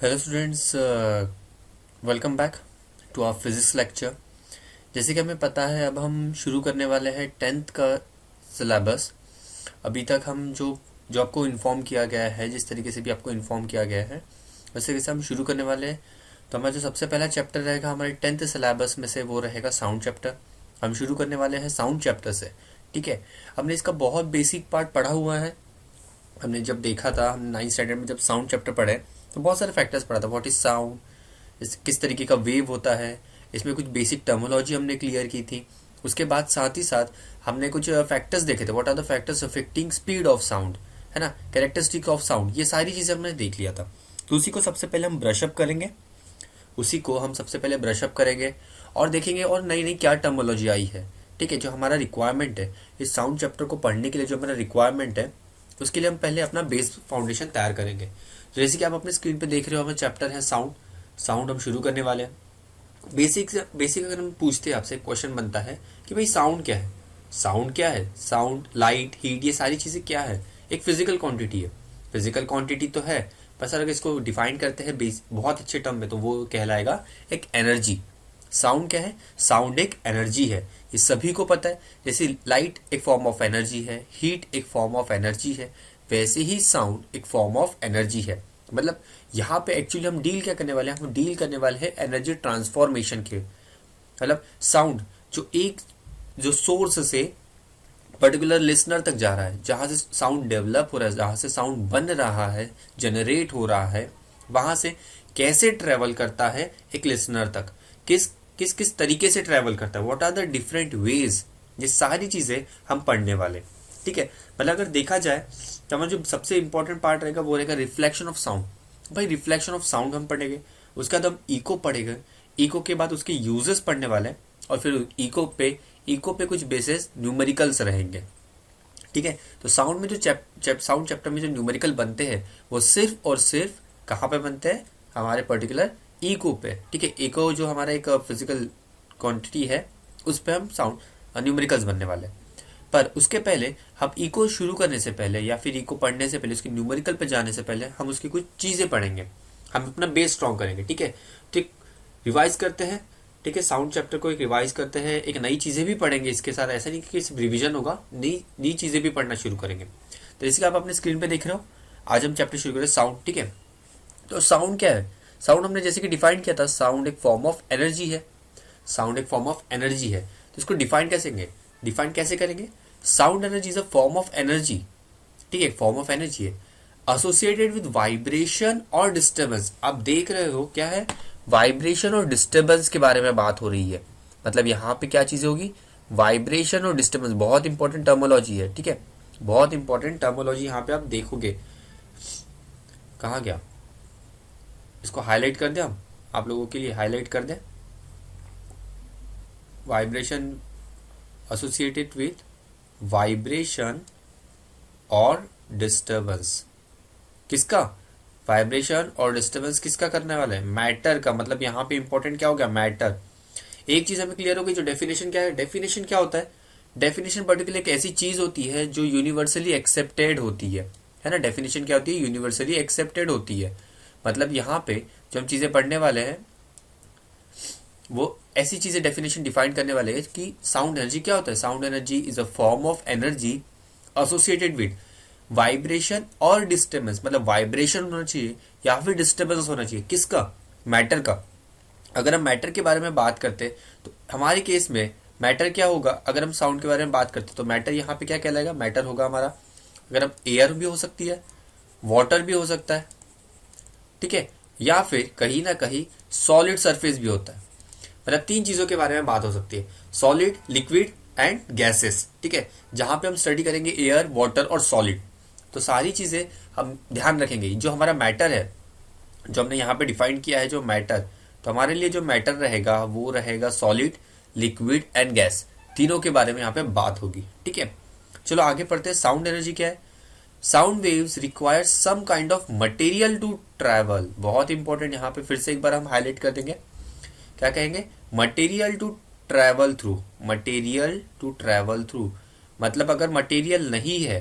Hello students, welcome back to our physics lecture. जैसे कि हमें पता है, अब हम शुरू करने वाले हैं 10th का सिलेबस। अभी तक हम जो जो आपको इन्फॉर्म किया गया है, जिस तरीके से भी आपको इन्फॉर्म किया गया है, वैसे कैसे हम शुरू करने वाले हैं। तो हमारा जो सबसे पहला चैप्टर रहेगा हमारे 10th सिलेबस में से, वो रहेगा साउंड चैप्टर। हम शुरू करने वाले हैं साउंड चैप्टर से। ठीक है, हमने इसका बहुत बेसिक पार्ट पढ़ा हुआ है। हमने जब देखा था, हम 9th स्टैंडर्ड में जब साउंड चैप्टर पढ़े तो बहुत सारे फैक्टर्स पढ़ा था। व्हाट इज साउंड, किस तरीके का वेव होता है, इसमें कुछ बेसिक टर्मोलॉजी हमने क्लियर की थी। उसके बाद साथ ही साथ हमने कुछ फैक्टर्स देखे थे। What are the factors affecting speed of sound, है ना, कैरेक्टरिस्टिक ऑफ साउंड, ये सारी चीजें हमने देख लिया था। तो उसी को सबसे पहले हम ब्रशअप करेंगे, और देखेंगे और नई नई क्या टर्मोलॉजी आई है। ठीक है, जो हमारा रिक्वायरमेंट है इस साउंड चैप्टर को पढ़ने के लिए, जो हमारा रिक्वायरमेंट है, उसके लिए हम पहले अपना बेस फाउंडेशन तैयार करेंगे। तो जैसे कि आप अपने स्क्रीन पे देख रहे हो, हमारा चैप्टर है साउंड। साउंड हम शुरू करने वाले हैं। बेसिक अगर हम पूछते हैं आपसे, क्वेश्चन बनता है कि भाई साउंड क्या है। साउंड क्या है? साउंड, लाइट, हीट, ये सारी चीजें क्या है? एक फिजिकल क्वांटिटी है। फिजिकल क्वांटिटी तो है, बस अगर इसको डिफाइन करते हैं बहुत अच्छे टर्म में, तो वो कहलाएगा एक एनर्जी। साउंड क्या है? साउंड एक एनर्जी है, ये सभी को पता है। जैसे लाइट एक फॉर्म ऑफ एनर्जी है, हीट एक फॉर्म ऑफ एनर्जी है, वैसे ही साउंड एक फॉर्म ऑफ एनर्जी है। मतलब यहाँ पे एक्चुअली हम डील क्या करने वाले हैं? हम डील करने वाले हैं एनर्जी ट्रांसफॉर्मेशन के। मतलब साउंड जो सोर्स से पर्टिकुलर लिसनर तक जा रहा है, जहां से साउंड डेवलप हो रहा है, जहां से साउंड बन रहा है, जनरेट हो रहा है, वहां से कैसे ट्रेवल करता है एक लिसनर तक, किस किस किस तरीके से ट्रेवल करता है, what are the different ways, ये सारी चीजें हम पढ़ने वाले। ठीक है, मतलब अगर देखा जाए तो हमारा जो सबसे इंपॉर्टेंट पार्ट रहेगा वो रहेगा रिफ्लेक्शन ऑफ साउंड। भाई रिफ्लेक्शन ऑफ साउंड हम पढ़ेंगे, उसके बाद हम इको पढ़ेंगे, इको के बाद उसके यूजेस पढ़ने वाले हैं, और फिर इको पे कुछ बेसिस न्यूमेरिकल्स रहेंगे। ठीक है, तो साउंड में जो साउंड चैप्टर में जो न्यूमेरिकल बनते हैं, वो सिर्फ और सिर्फ कहाँ पे बनते हैं? हमारे पर्टिकुलर इको पे। ठीक है, इको जो हमारा एक फिजिकल क्वांटिटी है, उस पे हम साउंड न्यूमेरिकल्स बनने वाले हैं। पर उसके पहले हम इको शुरू करने से पहले, या फिर इको पढ़ने से पहले, उसके न्यूमेरिकल पे जाने से पहले हम उसकी कुछ चीजें पढ़ेंगे। हम अपना बेस स्ट्रॉन्ग करेंगे। ठीक है, ठीक, रिवाइज करते हैं। ठीक है, साउंड चैप्टर को एक रिवाइज करते हैं, एक नई चीजें भी पढ़ेंगे इसके साथ। ऐसा नहीं कि सिर्फ रिविजन होगा, नई नई चीजें भी पढ़ना शुरू करेंगे। तो जैसे कि आप अपने स्क्रीन पे देख रहे हो, आज हम चैप्टर शुरू करें साउंड। ठीक है, तो साउंड क्या है? साउंड हमने जैसे कि डिफाइन किया था, साउंड एक फॉर्म ऑफ एनर्जी है। साउंड एक फॉर्म ऑफ एनर्जी है, तो इसको डिफाइन कैसे करेंगे? Sound energy is a form of energy. ठीक है, फॉर्म ऑफ एनर्जी है, एसोसिएटेड विद वाइब्रेशन और डिस्टर्बेंस। आप देख रहे हो क्या है? वाइब्रेशन और डिस्टर्बेंस के बारे में बात हो रही है। मतलब यहाँ पे क्या चीजें होगी? वाइब्रेशन और डिस्टर्बेंस, बहुत इंपॉर्टेंट टर्मोलॉजी है। ठीक है, बहुत इंपॉर्टेंट टर्मोलॉजी यहाँ पे आप देखोगे। कहाँ गया? इसको हाईलाइट कर दें हम, आप लोगों के लिए हाईलाइट कर दें। वाइब्रेशन एसोसिएटेड विथ वाइब्रेशन और डिस्टर्बेंस, किसका? वाइब्रेशन और डिस्टर्बेंस किसका करने वाला है? मैटर का। मतलब यहाँ पे इंपॉर्टेंट क्या हो गया? मैटर। एक चीज हमें क्लियर हो गई, जो डेफिनेशन क्या है? डेफिनेशन क्या होता है? डेफिनेशन पर्टिकुलर एक ऐसी चीज होती है जो यूनिवर्सली एक्सेप्टेड होती है ना। डेफिनेशन क्या होती है? यूनिवर्सली एक्सेप्टेड होती है। मतलब यहाँ पे जो हम चीजें पढ़ने वाले हैं, वो ऐसी चीजें डेफिनेशन डिफाइन करने वाले हैं कि साउंड एनर्जी क्या होता है। Sound energy is a form of energy associated with vibration और डिस्टर्बेंस। मतलब वाइब्रेशन होना चाहिए या फिर डिस्टर्बेंस होना चाहिए, किसका? मैटर का। अगर हम मैटर के बारे में बात करते तो हमारे केस में मैटर क्या होगा? अगर हम साउंड के बारे में बात करते तो मैटर यहाँ पे क्या कहलाएगा? मैटर होगा हमारा, अगर हम एयर भी हो सकती है, वाटर भी हो सकता है, ठीक है, या फिर कहीं ना कहीं सॉलिड सरफेस भी होता है। मतलब तीन चीजों के बारे में बात हो सकती है, सॉलिड, लिक्विड एंड गैसेस। ठीक है, जहां पे हम स्टडी करेंगे एयर, वाटर और सॉलिड, तो सारी चीजें हम ध्यान रखेंगे। जो हमारा मैटर है, जो हमने यहाँ पे डिफाइन किया है, जो मैटर, तो हमारे लिए जो मैटर रहेगा वो रहेगा सॉलिड, लिक्विड एंड गैस। तीनों के बारे में यहाँ पे बात होगी। ठीक है, चलो आगे पढ़ते हैं। साउंड एनर्जी क्या है? Sound waves require some kind of material to travel. बहुत इंपॉर्टेंट, यहाँ पे फिर से एक बार हम हाईलाइट कर देंगे। क्या कहेंगे? Material to travel through. Material to travel through मतलब अगर मटेरियल नहीं है,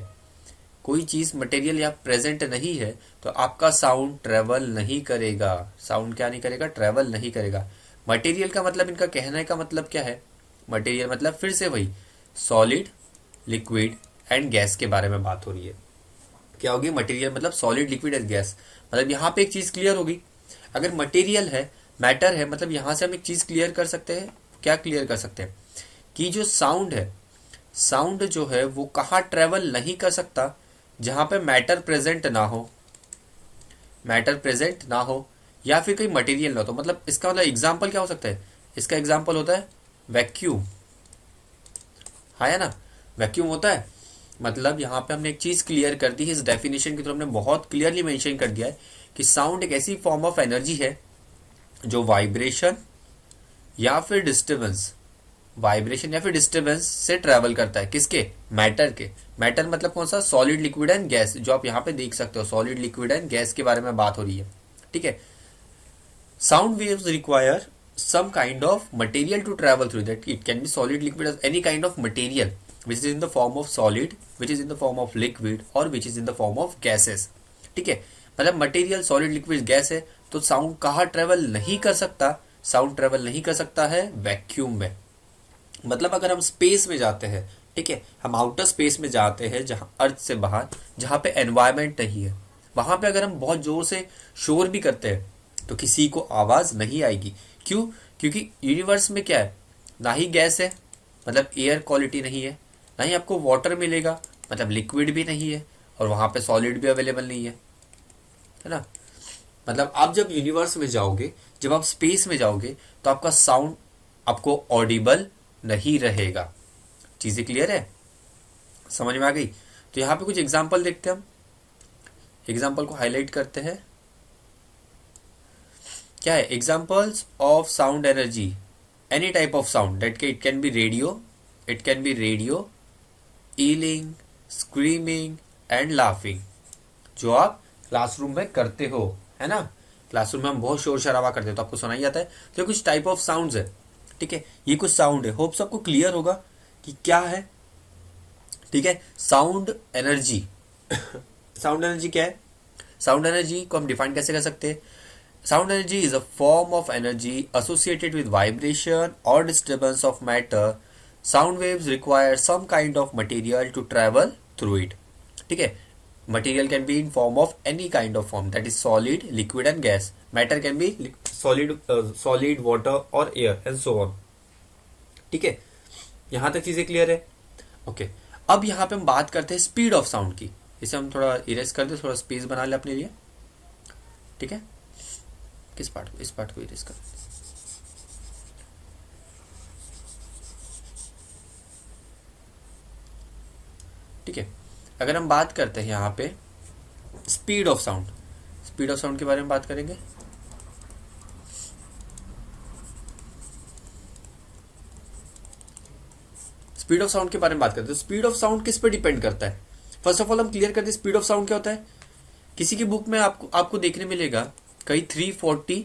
कोई चीज मटेरियल या प्रेजेंट नहीं है तो आपका साउंड ट्रेवल नहीं करेगा। साउंड क्या नहीं करेगा? ट्रेवल नहीं करेगा। मटेरियल का मतलब, इनका कहने का मतलब क्या है? मटेरियल मतलब फिर से वही सॉलिड, लिक्विड एंड गैस के बारे में बात हो रही है। क्या होगी? मटेरियल मतलब सॉलिड, लिक्विड एंड गैस। मतलब यहाँ पे एक चीज क्लियर होगी, अगर मटेरियल है, मैटर है, मतलब यहां से हम एक चीज क्लियर कर सकते हैं। क्या क्लियर कर सकते हैं? कि जो साउंड है, साउंड जो है वो कहाँ ट्रेवल नहीं कर सकता? जहां पे मैटर प्रेजेंट ना हो, मैटर प्रेजेंट ना हो या फिर कोई मटेरियल ना हो। तो मतलब इसका मतलब एग्जाम्पल क्या हो सकता है? इसका एग्जाम्पल होता है वैक्यूम। हाँ या ना? वैक्यूम होता है। मतलब यहाँ पे हमने एक चीज क्लियर कर दी है, इस डेफिनेशन की तरफ हमने बहुत क्लियरली मेंशन कर दिया है कि साउंड एक ऐसी फॉर्म ऑफ एनर्जी है जो वाइब्रेशन या फिर डिस्टरबेंस, वाइब्रेशन या फिर डिस्टरबेंस से ट्रेवल करता है। किसके? मैटर के। मैटर मतलब कौन सा? सॉलिड, लिक्विड एंड गैस, जो आप यहाँ पे देख सकते हो। सॉलिड, लिक्विड एंड गैस के बारे में बात हो रही है। ठीक है। Sound waves require some kind of material to travel through that. It can be solid, liquid, or any kind of material which is in the form of solid, which is in the form of liquid or which is in the form of gases. ठीक है। मतलब material solid, liquid, gas है तो sound कहाँ travel नहीं कर सकता? Sound travel नहीं कर सकता है वैक्यूम में। मतलब अगर हम स्पेस में जाते हैं, ठीक है, हम आउटर स्पेस में जाते हैं जहाँ अर्थ से बाहर, जहाँ पे एनवायरमेंट नहीं है, वहां पे अगर हम बहुत जोर से शोर भी करते हैं तो किसी को आवाज नहीं आएगी। क्यों? क्योंकि यूनिवर्स में क्या है? ना ही गैस है, मतलब एयर क्वालिटी नहीं है, ना ही आपको वाटर मिलेगा, मतलब लिक्विड भी नहीं है, और वहां पे सॉलिड भी अवेलेबल नहीं है ना? मतलब आप जब यूनिवर्स में जाओगे, जब आप स्पेस में जाओगे तो आपका साउंड आपको ऑडिबल नहीं रहेगा। चीजें क्लियर है? समझ में आ गई? तो यहाँ पे कुछ एग्जाम्पल देखते हैं हम, एग्जाम्पल को हाईलाइट करते हैं। क्या है? Examples of sound energy, any type of sound that it can B radio, it can B radio, ailing, screaming and laughing, जो आप क्लासरूम में करते हो, है ना? क्लासरूम में हम बहुत शोर शराबा करते हैं तो आपको सुनाई जाता है। तो कुछ टाइप ऑफ साउंड्स है, ठीक है, ये कुछ साउंड है। होप सबको क्लियर होगा कि क्या है। ठीक है। साउंड एनर्जी साउंड एनर्जी क्या है? साउंड एनर्जी को हम डिफाइन कैसे कर सकते हैं? Sound energy is a form of energy associated with vibration or disturbance of matter. Sound waves require some kind of material to travel through it. ठीक है। Material can be in form of any kind of form, that is solid, liquid and gas. Matter can be solid, water or air and so on. ठीक है। यहाँ तक चीजें clear है? Okay. अब यहाँ पे हम बात करते हैं स्पीड ऑफ साउंड की। इसे हम थोड़ा इरेज कर दे, थोड़ा स्पेस बना ले अपने लिए। ठीक है। किस पार्ट को? इस पार्ट को इरेज कर। ठीक है। अगर हम बात करते हैं यहाँ पे speed of sound, speed of sound के बारे में बात करेंगे। स्पीड ऑफ साउंड के बारे में बात करते हैं। स्पीड ऑफ साउंड किस पे डिपेंड करता है? फर्स्ट ऑफ ऑल हम क्लियर करते हैं स्पीड ऑफ साउंड क्या होता है। किसी की बुक में आपको देखने मिलेगा कहीं 340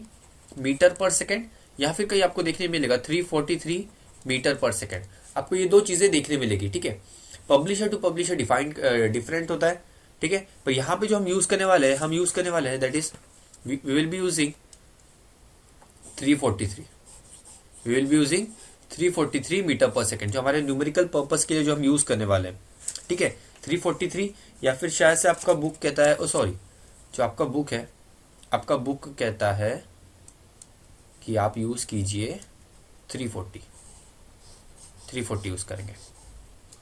मीटर पर सेकेंड, या फिर कहीं आपको देखने मिलेगा 343 मीटर पर सेकेंड। आपको ये दो चीजें देखने मिलेगी। ठीक है। पब्लिशर टू पब्लिशर डिफरेंट होता है। ठीक है। पर यहाँ पे जो हम यूज करने वाले हैं that is we will be using 343, we will be using 343 metre per second, जो हमारे न्यूमेरिकल पर्पस के लिए जो हम यूज करने वाले हैं। ठीक है। 343, या फिर शायद से आपका बुक कहता है, सॉरी, जो आपका बुक है, आपका बुक कहता है कि आप यूज कीजिए 340 यूज करेंगे।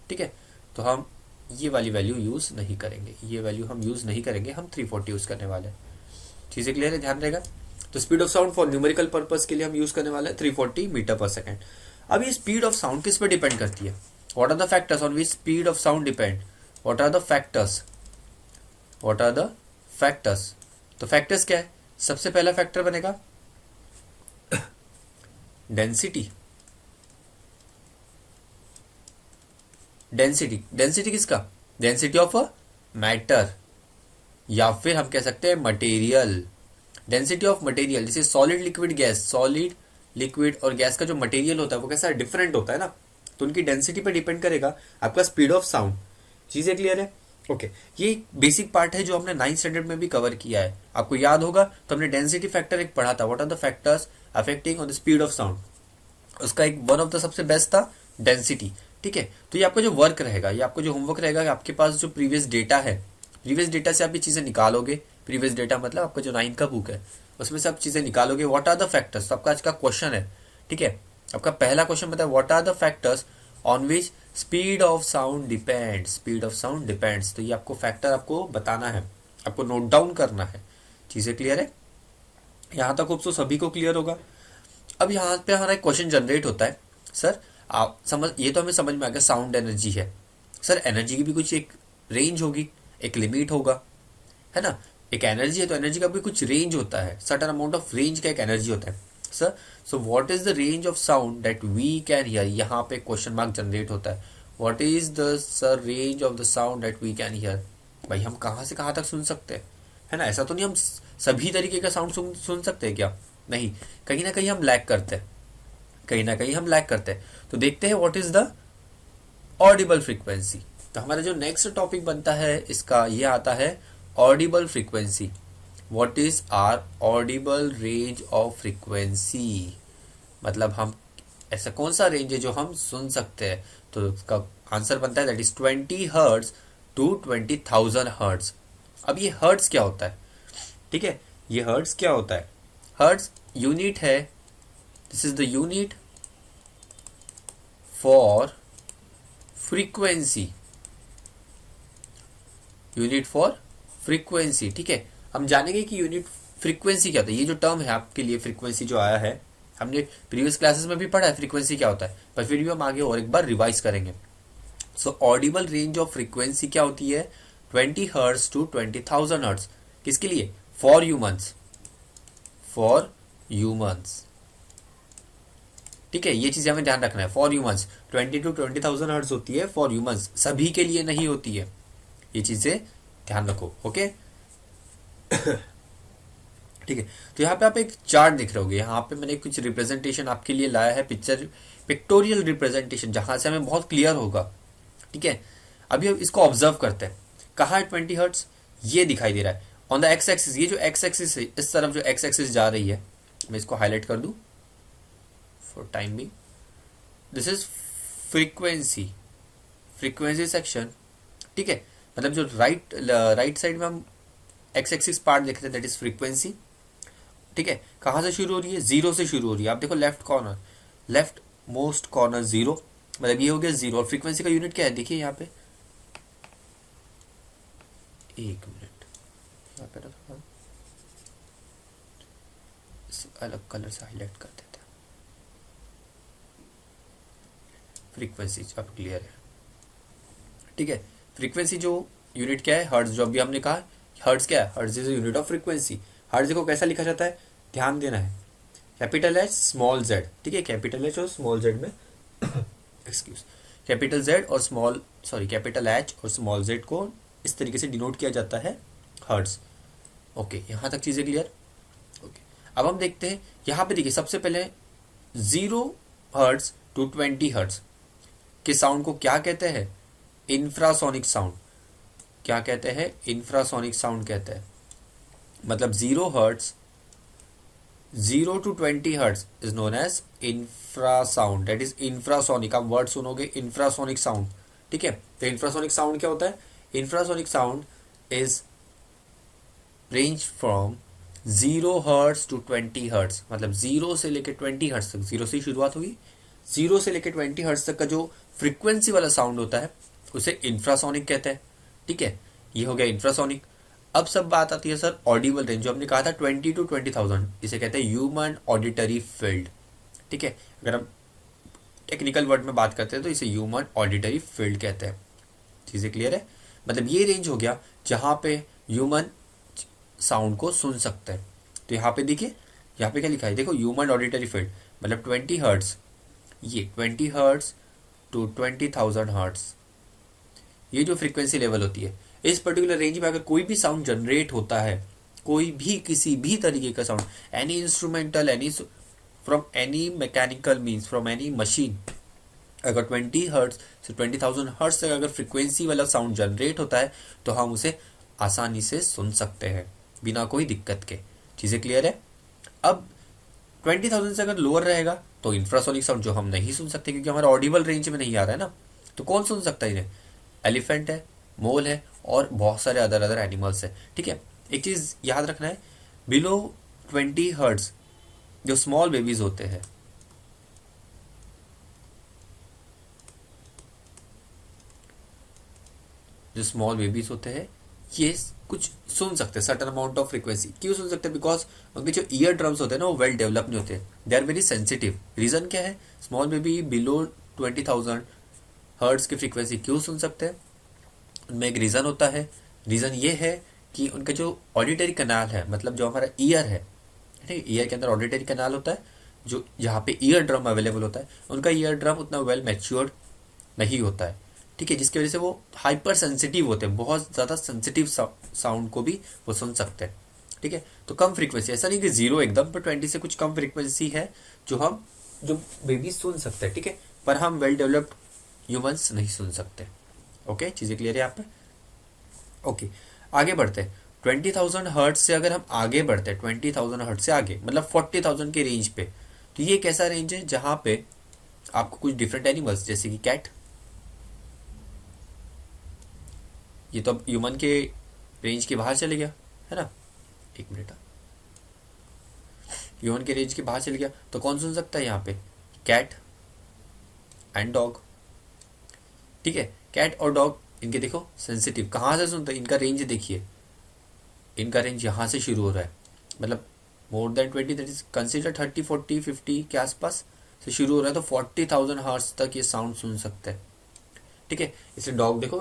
ठीक है। तो हम ये वाली वैल्यू यूज नहीं करेंगे, ये वैल्यू हम यूज नहीं करेंगे, हम 340 यूज करने वाले हैं। चीजें क्लियर है? ध्यान रहेगा। तो speed of sound for numerical purpose के लिए हम यूज करने वाले हैं 340 मीटर पर सेकेंड। अब ये स्पीड ऑफ साउंड किस पे डिपेंड करती है? What are the factors on which speed of sound depend? What are the factors? तो फैक्टर्स क्या है? सबसे पहला फैक्टर बनेगा डेंसिटी। डेंसिटी किसका? डेंसिटी ऑफ अ मैटर, या फिर हम कह सकते हैं मटेरियल। डेंसिटी ऑफ मटेरियल, जैसे solid, liquid, gas. Solid, liquid और गैस का जो मटेरियल होता है वो कैसा डिफरेंट होता है ना, तो उनकी डेंसिटी पे डिपेंड करेगा आपका स्पीड ऑफ साउंड। चीजें क्लियर है? ओके ये बेसिक पार्ट है जो हमने 9th स्टैंडर्ड में भी कवर किया है, आपको याद होगा। तो हमने डेंसिटी फैक्टर एक पढ़ा था, what are the factors affecting on the speed of sound, उसका एक वन ऑफ द सबसे बेस्ट था डेंसिटी। ठीक है, तो ये आपका जो वर्क रहेगा, ये आपको जो होमवर्क रहेगा, आपके पास जो प्रीवियस डेटा है, प्रीवियस डेटा से आप ये चीजें निकालोगे। प्रीवियस डेटा मतलब आपका जो 9th का बुक है उसमें से आप चीजें निकालोगे। व्हाट आर द फैक्टर्स, आपका आज का क्वेश्चन है। ठीक है, आपका पहला क्वेश्चन बताया what are the factors on which speed of sound depends, speed of sound depends. तो ये आपको फैक्टर आपको बताना है, आपको नोट डाउन करना है। चीजें क्लियर है? यहां तक होप तो सभी को क्लियर होगा। अब यहाँ पे हमारा एक क्वेश्चन जनरेट होता है, सर आप समझ, ये तो हमें समझ में आ गया साउंड एनर्जी है, सर एनर्जी की भी कुछ एक रेंज होगी, एक लिमिट होगा, है ना। एक एनर्जी है तो एनर्जी का भी कुछ रेंज होता है, सर्टेन अमाउंट ऑफ रेंज का एक एनर्जी होता है। Sir so what is the range of sound that we can hear, यहाँ पे क्वेश्चन मार्क जनरेट होता है। What is the sir range of the sound that we can hear, भाई हम कहाँ से कहाँ तक सुन सकते हैं, है ना। ऐसा तो नहीं हम सभी तरीके का साउंड सुन सकते हैं क्या, नहीं, कहीं ना कहीं हम लैग करते हैं, कहीं ना कहीं हम लैग करते हैं। तो देखते हैं what is the Audible frequency. तो हमारा जो नेक्स्ट टॉपिक बनता है इसका, ये आता है audible frequency. What is our audible range of frequency, मतलब हम ऐसा कौन सा रेंज है जो हम सुन सकते हैं। तो इसका आंसर बनता है that is 20 hertz to 20,000 hertz. अब ये हर्ट्ज क्या होता है, ठीक है, ये हर्ट्ज क्या होता है, हर्ट्ज यूनिट है, this is the unit for frequency, unit for frequency. ठीक है, हम जानेंगे कि यूनिट फ्रीक्वेंसी क्या होता है। ये जो टर्म है आपके लिए फ्रीक्वेंसी जो आया है, हमने प्रीवियस क्लासेस में भी पढ़ा है फ्रीक्वेंसी क्या होता है, पर फिर भी हम आगे और एक बार रिवाइज करेंगे। सो ऑडिबल रेंज ऑफ फ्रीक्वेंसी क्या होती है, 20 हर्ट्ज टू 20,000 हर्ट्ज। किसके लिए, फॉर ह्यूमंस, फॉर ह्यूमंस। ठीक है, ये चीज हमें ध्यान रखना है, फॉर ह्यूमंस 20 टू 20,000 हर्ट्ज होती है फॉर ह्यूमंस, सभी के लिए नहीं होती है, ये चीजें ध्यान रखो। ओके ठीक है, तो यहाँ पे आप एक चार्ट दिख रहे होगे, यहाँ पे मैंने कुछ रिप्रेजेंटेशन आपके लिए लाया है, पिक्चर पिक्टोरियल रिप्रेजेंटेशन, जहां से हमें बहुत क्लियर होगा। ठीक है, अभी हम इसको ऑब्जर्व करते हैं, कहाँ है 20 हर्ट्ज, ये दिखाई दे रहा है ऑन द एक्स एक्सिस। ये जो एक्स एक्सिस है, इस तरफ जो एक्स एक्सिस जा रही है, मैं इसको हाईलाइट कर दूं for time being, this is frequency, frequency section. ठीक है, मतलब जो राइट साइड में हम एक्स एक्सिस पार्ट देख रहे हैं दैट इज फ्रीक्वेंसी। ठीक है, कहाँ से शुरू हो रही है, जीरो से शुरू हो रही है। आप देखो left corner, left most corner zero, मतलब ये हो गया जीरो। और फ्रीक्वेंसी का यूनिट क्या है, देखिए यहाँ पे, एक मिनट, यहाँ पे थोड़ा अलग कलर से हाईलाइट कर देते हैं। फ्रीक्वेंसी अब क्लियर है। ठीक है, फ्रीक्वेंसी जो यूनिट क्या है, हर्ट्ज, जो अभी हमने कहा हर्ट्ज क्या है, hertz is unit of frequency. Hertz को कैसा लिखा जाता है, ध्यान देना है, कैपिटल एच स्मॉल जेड। ठीक है, कैपिटल एच और स्मॉल जेड में एक्सक्यूज, कैपिटल जेड और स्मॉल, सॉरी कैपिटल एच और स्मॉल जेड को इस तरीके से डिनोट किया जाता है हर्ट्ज। ओके, यहाँ तक चीजें क्लियर। ओके, अब हम देखते हैं यहाँ पे, देखिए सबसे पहले 0 हर्ट्ज टू 20 हर्ट्ज के साउंड को क्या कहते हैं, इंफ्रासोनिक साउंड। क्या कहते हैं, इंफ्रासोनिक साउंड कहते हैं। मतलब 0 hertz 0 to 20 hertz is known as infrasound, that is infrasonic. आप वर्ड सुनोगे इंफ्रासोनिक साउंड। ठीक है, तो इंफ्रासोनिक साउंड क्या होता है, infrasonic sound is range from 0 hertz to 20 hertz, मतलब 0 से लेकर 20 हर्ट्ज तक, 0 से शुरुआत होगी, 0 से लेकर 20 हर्ट्ज तक का जो फ्रीक्वेंसी वाला साउंड होता है उसे इंफ्रासोनिक कहते हैं। ठीक है, ये हो गया इंफ्रासोनिक। अब सब बात आती है सर ऑडिबल रेंज, जो हमने कहा था 20 टू 20,000, इसे कहते हैं ह्यूमन ऑडिटरी फील्ड। ठीक है, अगर हम टेक्निकल वर्ड में बात करते हैं तो इसे ह्यूमन ऑडिटरी फील्ड कहते हैं। चीजें क्लियर है, मतलब ये रेंज हो गया जहां पे ह्यूमन साउंड को सुन सकते हैं। तो यहाँ पे देखिए, यहाँ पे क्या लिखा है, देखो ह्यूमन ऑडिटरी फील्ड, मतलब 20 हर्ट्ज, ये 20 हर्ट्ज टू 20,000 हर्ट्ज, ये जो फ्रीक्वेंसी लेवल होती है, इस पर्टिकुलर रेंज में अगर कोई भी साउंड जनरेट होता है, कोई भी किसी भी तरीके का sound, any instrumental, any from any mechanical means, from any machine, अगर 20 हर्ट्ज से 20,000 हर्ट्ज तक अगर फ्रिक्वेंसी वाला साउंड जनरेट होता है तो हम उसे आसानी से सुन सकते हैं बिना कोई दिक्कत के। चीज़ें क्लियर है? अब 20,000 से अगर लोअर रहेगा तो इंफ्रासोनिक साउंड जो हम नहीं सुन सकते क्योंकि हमारा ऑडिबल रेंज में नहीं आ रहा है ना, तो कौन सुन सकता है इन्हें? एलिफेंट है, मोल है और बहुत सारे अदर अदर एनिमल्स है। ठीक है, एक चीज़ याद रखना है, बिलो 20 हर्ट्ज जो स्मॉल बेबीज होते हैं, जो स्मॉल बेबीज होते हैं ये कुछ सुन सकते हैं सर्टन अमाउंट ऑफ फ्रीक्वेंसी। क्यों सुन सकते हैं? बिकॉज उनके जो ईयर ड्रम्स होते हैं ना वो वेल डेवलप नहीं होते, they are very sensitive. Reason क्या है? स्मॉल बेबी बिलो 20,000 हर्ट्ज की फ्रीक्वेंसी क्यों सुन सकते हैं? उनमें एक रीजन होता है। रीजन ये है कि उनका जो ऑडिटरी कनाल है, मतलब जो हमारा ईयर है, ठीक है, ईयर के अंदर ऑडिटरी कनाल होता है जो जहाँ पे ईयर ड्रम अवेलेबल होता है, उनका ईयर ड्रम उतना वेल मैच्योर्ड नहीं होता है। ठीक है, जिसकी वजह से वो हाइपर सेंसिटिव होते हैं, बहुत ज़्यादा सेंसिटिव साउंड को भी वो सुन सकते हैं। ठीक है, तो कम फ्रीक्वेंसी, ऐसा नहीं कि जीरो एकदम, पर 20 से कुछ कम फ्रीक्वेंसी है जो बेबी सुन सकते हैं। ठीक है, पर हम वेल डेवलप्ड ह्यूमंस नहीं सुन सकते। ओके, चीज़ें क्लियर है यहाँ पे? ओके, आगे बढ़ते हैं। 20,000 हर्ट्ज से अगर हम आगे बढ़ते हैं, 20,000 हर्ट्ज से आगे मतलब 40,000 के रेंज पे, तो ये कैसा रेंज है जहाँ पे आपको कुछ डिफरेंट एनिमल्स जैसे कि कैट, ये तो अब ह्यूमन के रेंज के बाहर चले गया है ना, एक मिनट, ह्यूमन के रेंज के बाहर चले गया, तो कौन सुन सकता है यहाँ पे? Cat and dog. ठीक है, कैट और डॉग इनके देखो सेंसिटिव कहाँ से सुनते हैं, इनका रेंज देखिए, इनका रेंज यहाँ से शुरू हो रहा है, मतलब more than 20, that is consider 30, 40, 50 के आसपास से शुरू हो रहा है, तो 40,000 हर्ट्ज तक ये साउंड सुन सकते हैं। ठीक है, इसलिए डॉग देखो,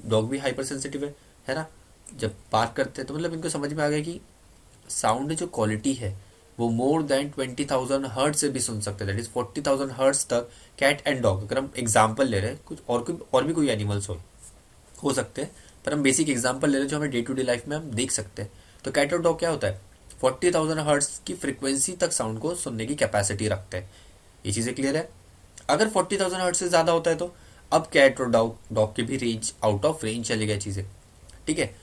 डॉग भी हाइपर सेंसिटिव है ना, जब बात करते हैं तो मतलब इनको समझ में आ गया कि साउंड जो क्वालिटी है वो मोर देन 20,000 हर्ट्ज से भी सुन सकते हैं, दैट इज 40,000 हर्ट्ज तक। कैट एंड डॉग अगर हम एग्जाम्पल ले रहे हैं, कुछ और भी कोई एनिमल्स हो सकते हैं, पर हम बेसिक एग्जाम्पल ले रहे हैं जो हमें डे टू डे लाइफ में हम देख सकते हैं। तो कैट और डॉग क्या होता है? 40,000 हर्ट्ज की फ्रिक्वेंसी तक साउंड को सुनने की कैपेसिटी रखते हैं। ये चीज़ें क्लियर है? अगर 40,000 हर्ट्ज से ज़्यादा होता है तो अब कैट और डॉग के भी रेंज आउट ऑफ रेंज चली गई चीज़ें। ठीक है,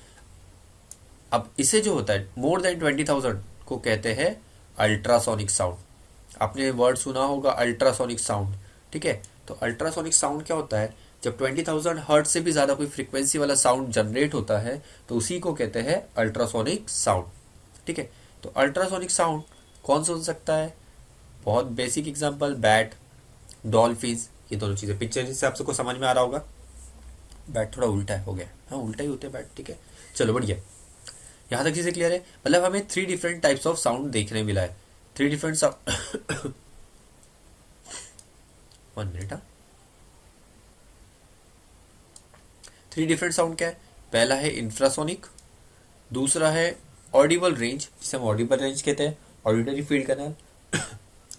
अब इसे जो होता है मोर देन 20,000 को कहते हैं अल्ट्रासोनिक साउंड। आपने वर्ड सुना होगा अल्ट्रासोनिक साउंड। ठीक है, तो अल्ट्रासोनिक साउंड क्या होता है? जब 20,000 हर्ट्ज से भी ज़्यादा कोई फ्रीक्वेंसी वाला साउंड जनरेट होता है तो उसी को कहते हैं अल्ट्रासोनिक साउंड। ठीक है, तो अल्ट्रासोनिक साउंड कौन सुन सकता है? बहुत बेसिक एग्जांपल, बैट, डॉल्फिन्स, ये दोनों चीज़ें। पिक्चर से आप सबको समझ में आ रहा होगा। बैट थोड़ा उल्टा हो गया, हाँ उल्टा ही होते हैं बैट। ठीक है, चलो बढ़िया, यहाँ तक चीज़ें क्लियर है। मतलब हमें 3 डिफरेंट टाइप्स ऑफ साउंड देखने मिला है। 3 different sound 1 minute, 3 different sound क्या है? पहला है इंफ्रासोनिक, दूसरा है ऑडिबल रेंज जिसे हम ऑडिबल रेंज कहते हैं, ऑडिटरी फील्ड कैनाल,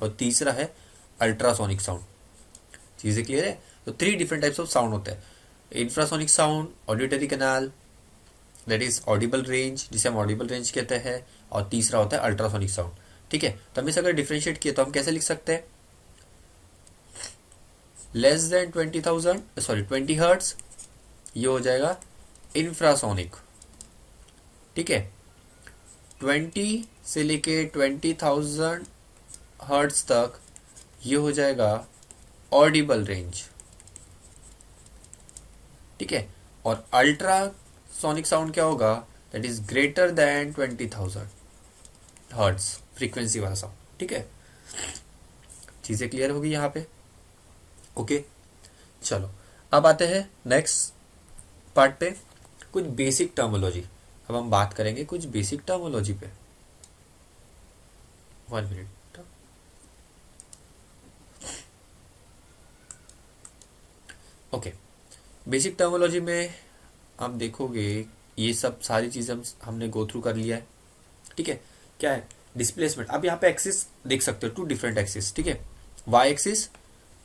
और तीसरा है अल्ट्रासोनिक साउंड। चीज़ें क्लियर है? तो 3 डिफरेंट टाइप्स ऑफ साउंड होते हैं, infrasonic sound, auditory canal that is Audible range जिसे हम ऑडिबल रेंज कहते हैं, और तीसरा होता है अल्ट्रासोनिक साउंड। ठीक है, तो हम इसे अगर डिफ्रेंशिएट किए तो हम कैसे लिख सकते हैं? लेस देन 20 हर्ट्ज ये हो जाएगा इंफ्रासोनिक। ठीक है, 20 से लेके 20,000 हर्ट्ज तक ये हो जाएगा ऑडिबल रेंज। ठीक है, और अल्ट्रासोनिक साउंड क्या होगा? That is greater than 20,000 hertz frequency वाला साउंड। ठीक है, चीज़ें क्लियर होगी यहाँ पे? ओके, चलो अब आते हैं नेक्स्ट पार्ट पे, कुछ बेसिक टर्मोलॉजी। अब हम बात करेंगे कुछ बेसिक टर्मोलॉजी पे। 1 मिनट, ओके। बेसिक टर्मोलॉजी में आप देखोगे ये सब सारी चीज़ें हमने गो थ्रू कर लिया है। ठीक है, क्या है? डिस्प्लेसमेंट। अब यहाँ पे एक्सिस देख सकते हो, 2 डिफरेंट एक्सिस। ठीक है, वाई एक्सिस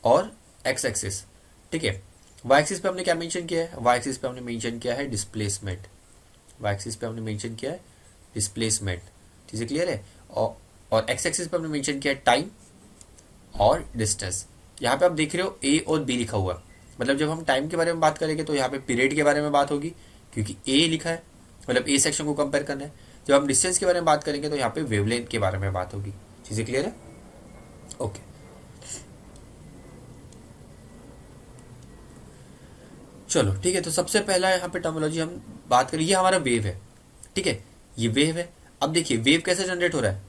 और एक्स एक्सिस। ठीक है, वाई एक्सिस पे हमने क्या मेंशन किया है? वाई एक्सिस पे हमने मेंशन किया है डिस्प्लेसमेंट। वाई एक्सिस पे हमने मेंशन किया है डिस्प्लेसमेंट। चीज़ें क्लियर है? और एक्स एक्सिस पे हमने मेंशन किया है टाइम और डिस्टेंस। यहाँ पे आप देख रहे हो ए और बी लिखा हुआ है, मतलब जब हम टाइम के बारे में बात करेंगे तो यहाँ पे पीरियड के बारे में बात होगी, क्योंकि ए लिखा है, मतलब ए सेक्शन को कंपेयर करना है। जब हम डिस्टेंस के बारे में बात करेंगे तो यहाँ पे वेवलेंथ के बारे में बात होगी। चीजें क्लियर है? ओके, चलो ठीक है। तो सबसे पहला यहाँ पे टर्मिनोलॉजी हम बात करें, ये हमारा वेव है, ठीक है, ये वेव है। अब देखिए वेव कैसे जनरेट हो रहा है,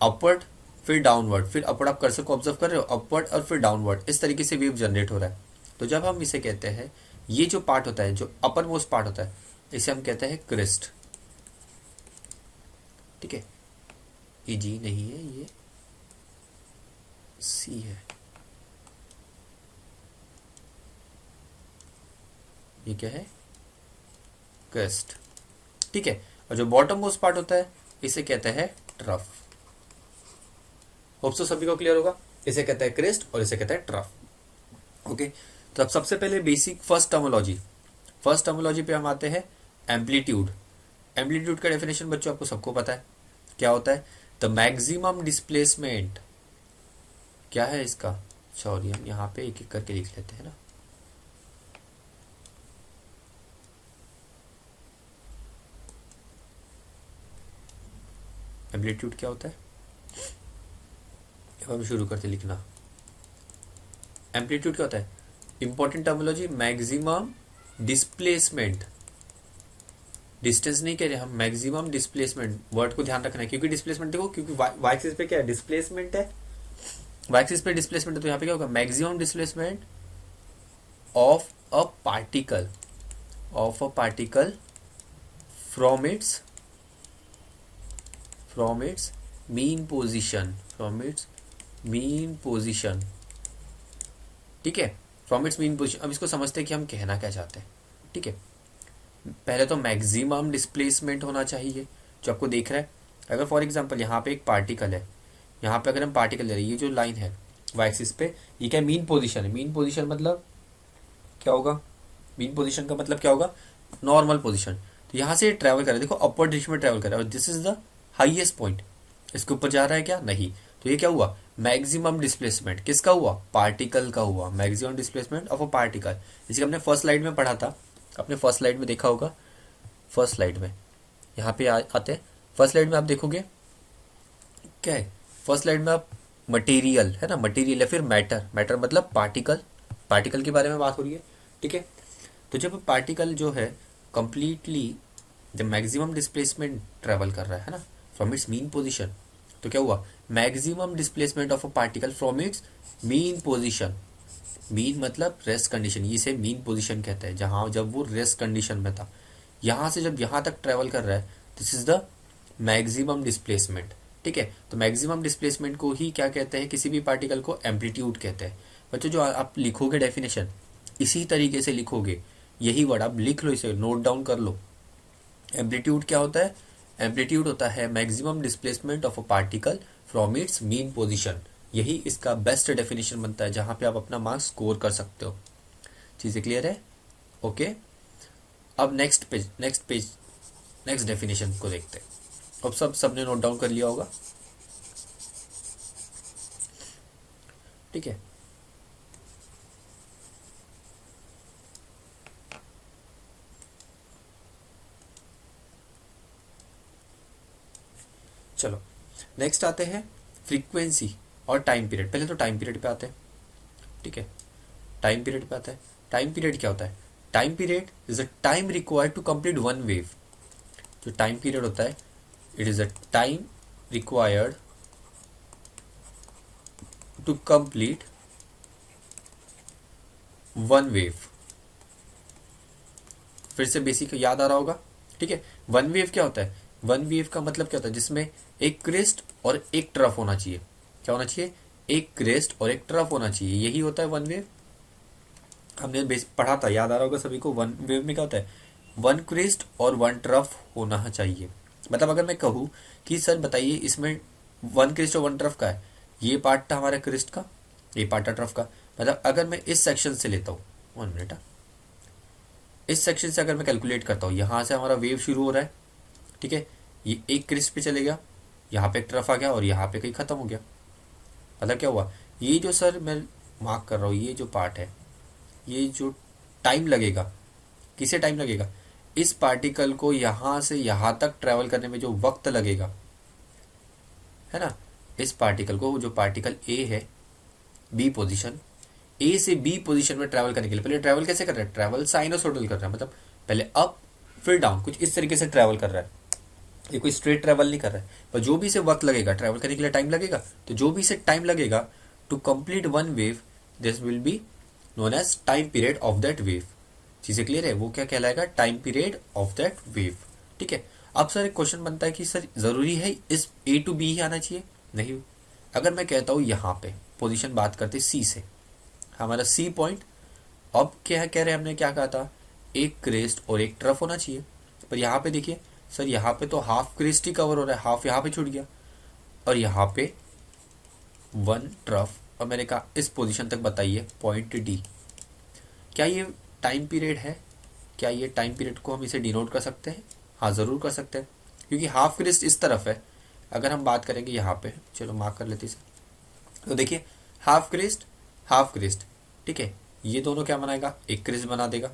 अपवर्ड फिर डाउनवर्ड, फिर अपवर्ड, आप कर्सर को ऑब्जर्व कर रहे हो, अपवर्ड और फिर डाउनवर्ड, इस तरीके से वेव जनरेट हो रहा है। तो जब हम इसे कहते हैं, ये जो पार्ट होता है, जो अपर मोस्ट पार्ट होता है, इसे हम कहते हैं क्रिस्ट, ठीक है। ये जी नहीं है, ये सी है, ये क्या है, क्रिस्ट, ठीक है। और जो बॉटम मोस्ट पार्ट होता है इसे कहते हैं ट्रफ। होप सो सभी को क्लियर होगा, इसे कहते हैं क्रिस्ट और इसे कहते हैं ट्रफ। ओके, तो अब सबसे पहले बेसिक फर्स्ट टर्मिनोलॉजी पे हम आते हैं, एम्पलीट्यूड। एम्पलीट्यूड का डेफिनेशन बच्चों आपको सबको पता है, क्या होता है, द मैक्सिमम डिस्प्लेसमेंट। क्या है इसका, सॉरी हम यहाँ पे एक एक करके लिख लेते हैं ना। एम्पलीट्यूड क्या होता है, अब हम शुरू करते लिखना। एम्पलीट्यूड क्या होता है, important terminology, maximum displacement, distance नहीं कह रहे हम, मैक्सिमम डिस्प्लेसमेंट, वर्ड को ध्यान रखना है, क्योंकि डिस्प्लेसमेंट देखो, क्योंकि वाई एक्सिस पे क्या है, डिस्प्लेसमेंट है, वाई एक्सिस पे डिस्प्लेसमेंट है, तो यहाँ पे क्या होगा, maximum displacement of a particle from its mean position, ठीक है, फ्रॉम इट्स मीन पोजीशन। अब इसको समझते हैं कि हम कहना क्या चाहते हैं, ठीक है। पहले तो मैक्सिमम डिस्प्लेसमेंट होना चाहिए जो आपको देख रहा है। अगर फॉर एग्जांपल यहाँ पे एक पार्टिकल है, यहाँ पे अगर हम पार्टिकल ले रहे हैं, ये जो लाइन है वाई एक्सिस पे, ये क्या मीन पोजीशन है। मीन पोजीशन मतलब क्या होगा, मीन पोजीशन का मतलब क्या होगा, नॉर्मल पोजीशन। तो यहाँ से ट्रैवल कर रहा है, देखो अपवर्ड डायरेक्शन में ट्रैवल कर रहा है, और this is the highest point, इसके ऊपर जा रहा है क्या, नहीं। तो ये क्या हुआ, मैक्सिमम डिस्प्लेसमेंट किसका हुआ, पार्टिकल का हुआ, maximum displacement of a particle. जिसे हमने फर्स्ट स्लाइड में पढ़ा था, अपने फर्स्ट स्लाइड में देखा होगा, फर्स्ट स्लाइड में यहाँ पे आते हैं। फर्स्ट स्लाइड में आप देखोगे क्या है, फर्स्ट स्लाइड में आप मटेरियल है ना, मटेरियल या फिर मैटर मतलब पार्टिकल के बारे में बात हो रही है, ठीक है। तो जब पार्टिकल जो है completely the maximum displacement travel कर रहा है ना फ्रॉम इट्स मीन पोजीशन, तो क्या हुआ, maximum displacement of a particle from its mean position. Mean मतलब रेस्ट कंडीशन, इसे मीन पोजीशन कहते हैं, जहां जब वो रेस्ट कंडीशन में था, यहां से जब यहां तक ट्रेवल कर रहा है, this is the maximum displacement, ठीक है। तो मैक्सिमम डिस्प्लेसमेंट को ही क्या कहते हैं, किसी भी पार्टिकल को एम्पलीट्यूड कहते हैं। बच्चों जो आप लिखोगे डेफिनेशन इसी तरीके से लिखोगे, यही वर्ड आप लिख लो, इसे नोट डाउन कर लो। एम्पलीट्यूड क्या होता है, एम्पलीट्यूड होता है maximum displacement of a particle from its mean position. यही इसका बेस्ट डेफिनेशन बनता है, जहां पे आप अपना मार्क्स स्कोर कर सकते हो। चीजें क्लियर है? ओके, अब नेक्स्ट डेफिनेशन को देखते हैं। अब सबने नोट डाउन कर लिया होगा, ठीक है। चलो नेक्स्ट आते हैं फ्रीक्वेंसी और टाइम पीरियड। पहले तो टाइम पीरियड पे आते हैं, ठीक है। टाइम पीरियड पे आता है। टाइम पीरियड क्या होता है, time period is a time required to complete one wave. जो टाइम पीरियड होता है, it is a time required to complete one wave. फिर से बेसिक याद आ रहा होगा, ठीक है। वन वेव क्या होता है, वन वेव का मतलब क्या होता है, जिसमें एक क्रेस्ट और एक ट्रफ होना चाहिए। क्या होना चाहिए, एक क्रेस्ट और एक ट्रफ होना चाहिए, यही होता है वन वेव। हमने पढ़ा था, याद आ रहा होगा सभी को। वन वेव में क्या होता है, वन क्रेस्ट और वन ट्रफ होना चाहिए। मतलब अगर मैं कहूँ कि सर बताइए इसमें वन क्रेस्ट और वन ट्रफ का है, ये पार्ट था हमारा क्रेस्ट का, ये पार्ट था ट्रफ का। मतलब अगर मैं इस सेक्शन से लेता हूँ, 1 मिनट, इस सेक्शन से अगर मैं कैलकुलेट करता हूँ, यहाँ से हमारा वेव शुरू हो रहा है, ठीक है। ये एक क्रेस्ट पे चले गया, यहाँ पे एक ट्रफ आ गया और यहाँ पे कहीं खत्म हो गया। मतलब क्या हुआ, ये जो सर मैं मार्क कर रहा हूँ, ये जो पार्ट है, ये जो टाइम लगेगा, किसे टाइम लगेगा, इस पार्टिकल को यहाँ से यहाँ तक ट्रैवल करने में जो वक्त लगेगा, है ना, इस पार्टिकल को, जो पार्टिकल ए है, बी पोजीशन, ए से बी पोजीशन में ट्रैवल करने के लिए पहले ट्रैवल कैसे कर रहा है, ट्रैवल साइनोसोडल कर रहा है, मतलब पहले अप फिर डाउन, कुछ इस तरीके से ट्रैवल कर रहा है। ये कोई स्ट्रेट ट्रैवल नहीं कर रहा है, पर जो भी इसे वक्त लगेगा ट्रैवल करने के लिए, टाइम लगेगा, तो जो भी इसे टाइम लगेगा to complete one wave, this will be known as time period of that wave. चीजें क्लियर है, वो क्या कहलाएगा, time period of that wave. ठीक है। अब सर एक क्वेश्चन बनता है कि सर जरूरी है इस ए टू बी ही आना चाहिए? नहीं। अगर मैं कहता हूँ यहाँ पे पोजीशन बात करते सी से, हमारा सी पॉइंट, अब क्या कह रहे हैं, हमने क्या कहा था, एक क्रेस्ट और एक ट्रफ होना चाहिए, पर यहाँ पे देखिए सर, यहाँ पे तो हाफ क्रेस्ट ही कवर हो रहा है, हाफ यहाँ पे छूट गया, और यहाँ पे वन ट्रफ, और मैंने कहा इस पोजीशन तक बताइए पॉइंट डी, क्या ये टाइम पीरियड है? क्या ये टाइम पीरियड को हम इसे डिनोट कर सकते हैं? हाँ जरूर कर सकते हैं, क्योंकि हाफ क्रेस्ट इस तरफ है। अगर हम बात करेंगे यहाँ पे, चलो मार्क कर लेते हैं, तो देखिए हाफ क्रेस्ट, हाफ क्रेस्ट, ठीक है, ये दोनों क्या बनाएगा, एक क्रेस्ट बना देगा,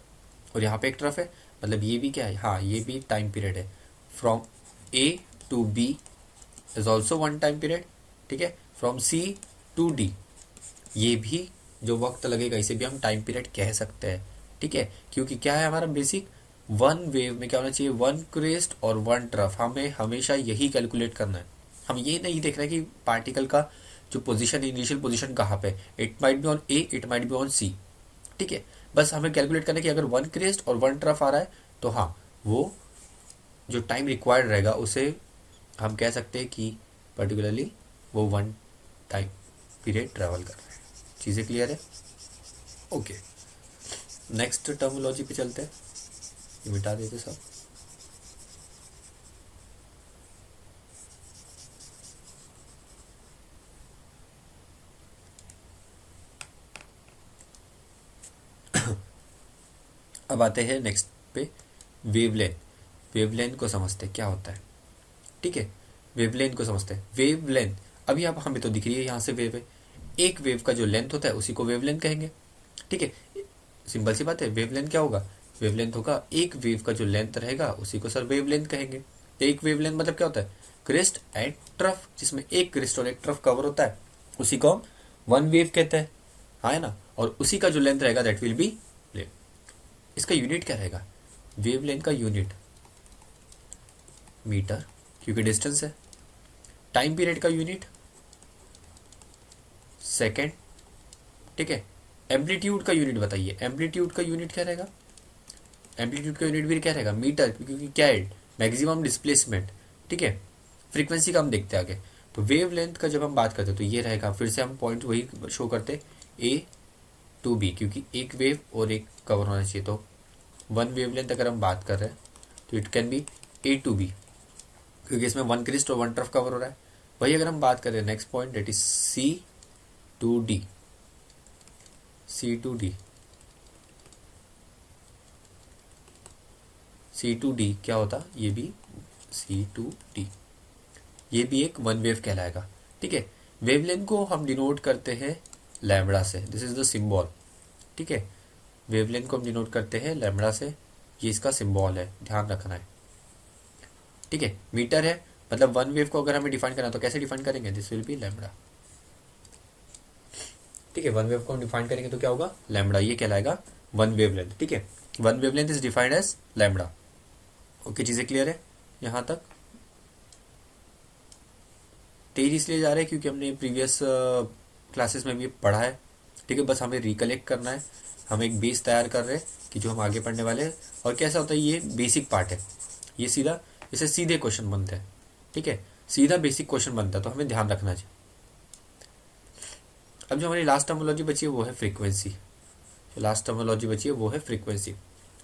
और यहाँ पे एक ट्रफ है, मतलब ये भी क्या है, हाँ ये भी टाइम पीरियड है। From A to B is also one time period, ठीक है। फ्रॉम सी टू डी, ये भी जो वक्त लगेगा इसे भी हम टाइम पीरियड कह सकते हैं, ठीक है, क्योंकि क्या है हमारा बेसिक, वन वेव में क्या होना चाहिए, वन क्रेस्ट और वन ट्रफ, हमें हमेशा यही कैलकुलेट करना है। हम ये नहीं देख रहे कि पार्टिकल का जो पोजीशन, इनिशियल पोजीशन कहाँ पे, it might be on A, it might be on C, ठीक है, बस हमें कैलकुलेट करना है कि अगर वन क्रेस्ट और वन ट्रफ आ रहा है तो हाँ, वो जो टाइम रिक्वायर्ड रहेगा उसे हम कह सकते हैं कि पर्टिकुलरली वो वन टाइम पीरियड ट्रैवल कर रहा है। चीज़ें क्लियर है? ओके, नेक्स्ट टर्मोलॉजी पे चलते हैं, ये मिटा देते सब। अब आते हैं नेक्स्ट पे, वेवलेंथ। वेवलेंथ को समझते हैं क्या होता है, ठीक है, वेवलेंथ को समझते हैं। वेवलेंथ, अभी आप हमें तो दिख रही है यहाँ से वेव है, एक वेव का जो लेंथ होता है उसी को वेवलेंथ कहेंगे, ठीक है, सिंपल सी बात है। वेवलेंथ क्या होगा, वेवलेंथ होगा एक वेव का जो लेंथ रहेगा उसी को सर वेवलेंथ कहेंगे। एक वेवलेंथ मतलब क्या होता है, क्रेस्ट एंड ट्रफ, जिसमें एक क्रेस्ट और एक ट्रफ कवर होता है, उसी को हम वन वेव कहते हैं, हाँ है ना, और उसी का जो लेंथ रहेगा दैट विल बी वेव। इसका यूनिट क्या रहेगा, वेवलेंथ का यूनिट मीटर, क्योंकि डिस्टेंस है। टाइम पीरियड का यूनिट सेकेंड, ठीक है। एम्पलीट्यूड का यूनिट बताइए, एम्पलीट्यूड का यूनिट क्या रहेगा, एम्पलीट्यूड का यूनिट भी क्या रहेगा, मीटर, क्योंकि क्या है, मैक्सिमम डिस्प्लेसमेंट, ठीक है। फ्रीक्वेंसी का हम देखते हैं आगे। तो वेव लेंथ का जब हम बात करते हैं तो ये रहेगा, फिर से हम पॉइंट वही शो करते, ए टू बी, क्योंकि एक वेव और एक कवर होना चाहिए, तो वन वेव लेंथ अगर हम बात कर रहे हैं तो it can be A to B, क्योंकि इसमें वन क्रिस्ट और वन ट्रफ कवर हो रहा है। वही अगर हम बात करें next point, that is C to D, C to D, C to D क्या होता, ये भी सी टू डी, ये भी एक वन वेव कहलाएगा, ठीक है। वेवलेंथ को हम डिनोट करते हैं लैम्बडा से, दिस इज द सिंबल, ठीक है। वेवलेंथ को हम डिनोट करते हैं लैम्बडा से, ये इसका सिंबल है, ध्यान रखना है, ठीक है। मीटर है, मतलब वन वेव को अगर हमें डिफाइन करना तो कैसे डिफाइन करेंगे, दिस विल बी लैम्बडा, ठीक है। वन वेव को हम डिफाइन करेंगे तो क्या होगा, लैम्बडा, ये कहलाएगा वन वेवलेंथ, ठीक है। One wavelength is defined as lambda. Okay, चीजें क्लियर है यहां तक? तेज इसलिए जा रहे हैं क्योंकि हमने प्रीवियस क्लासेस में भी पढ़ा है, ठीक है, बस हमें रिकलेक्ट करना है, हम एक बेस तैयार कर रहे हैं कि जो हम आगे पढ़ने वाले हैं। और कैसा होता है, ये बेसिक पार्ट है, ये सीधा इसे सीधे क्वेश्चन बनते हैं, ठीक है, सीधा बेसिक क्वेश्चन बनता है, तो हमें ध्यान रखना चाहिए। अब जो हमारी लास्ट टर्मोलॉजी बची है वो है फ्रीक्वेंसी, जो लास्ट टर्मोलॉजी बची है वो है फ्रीक्वेंसी।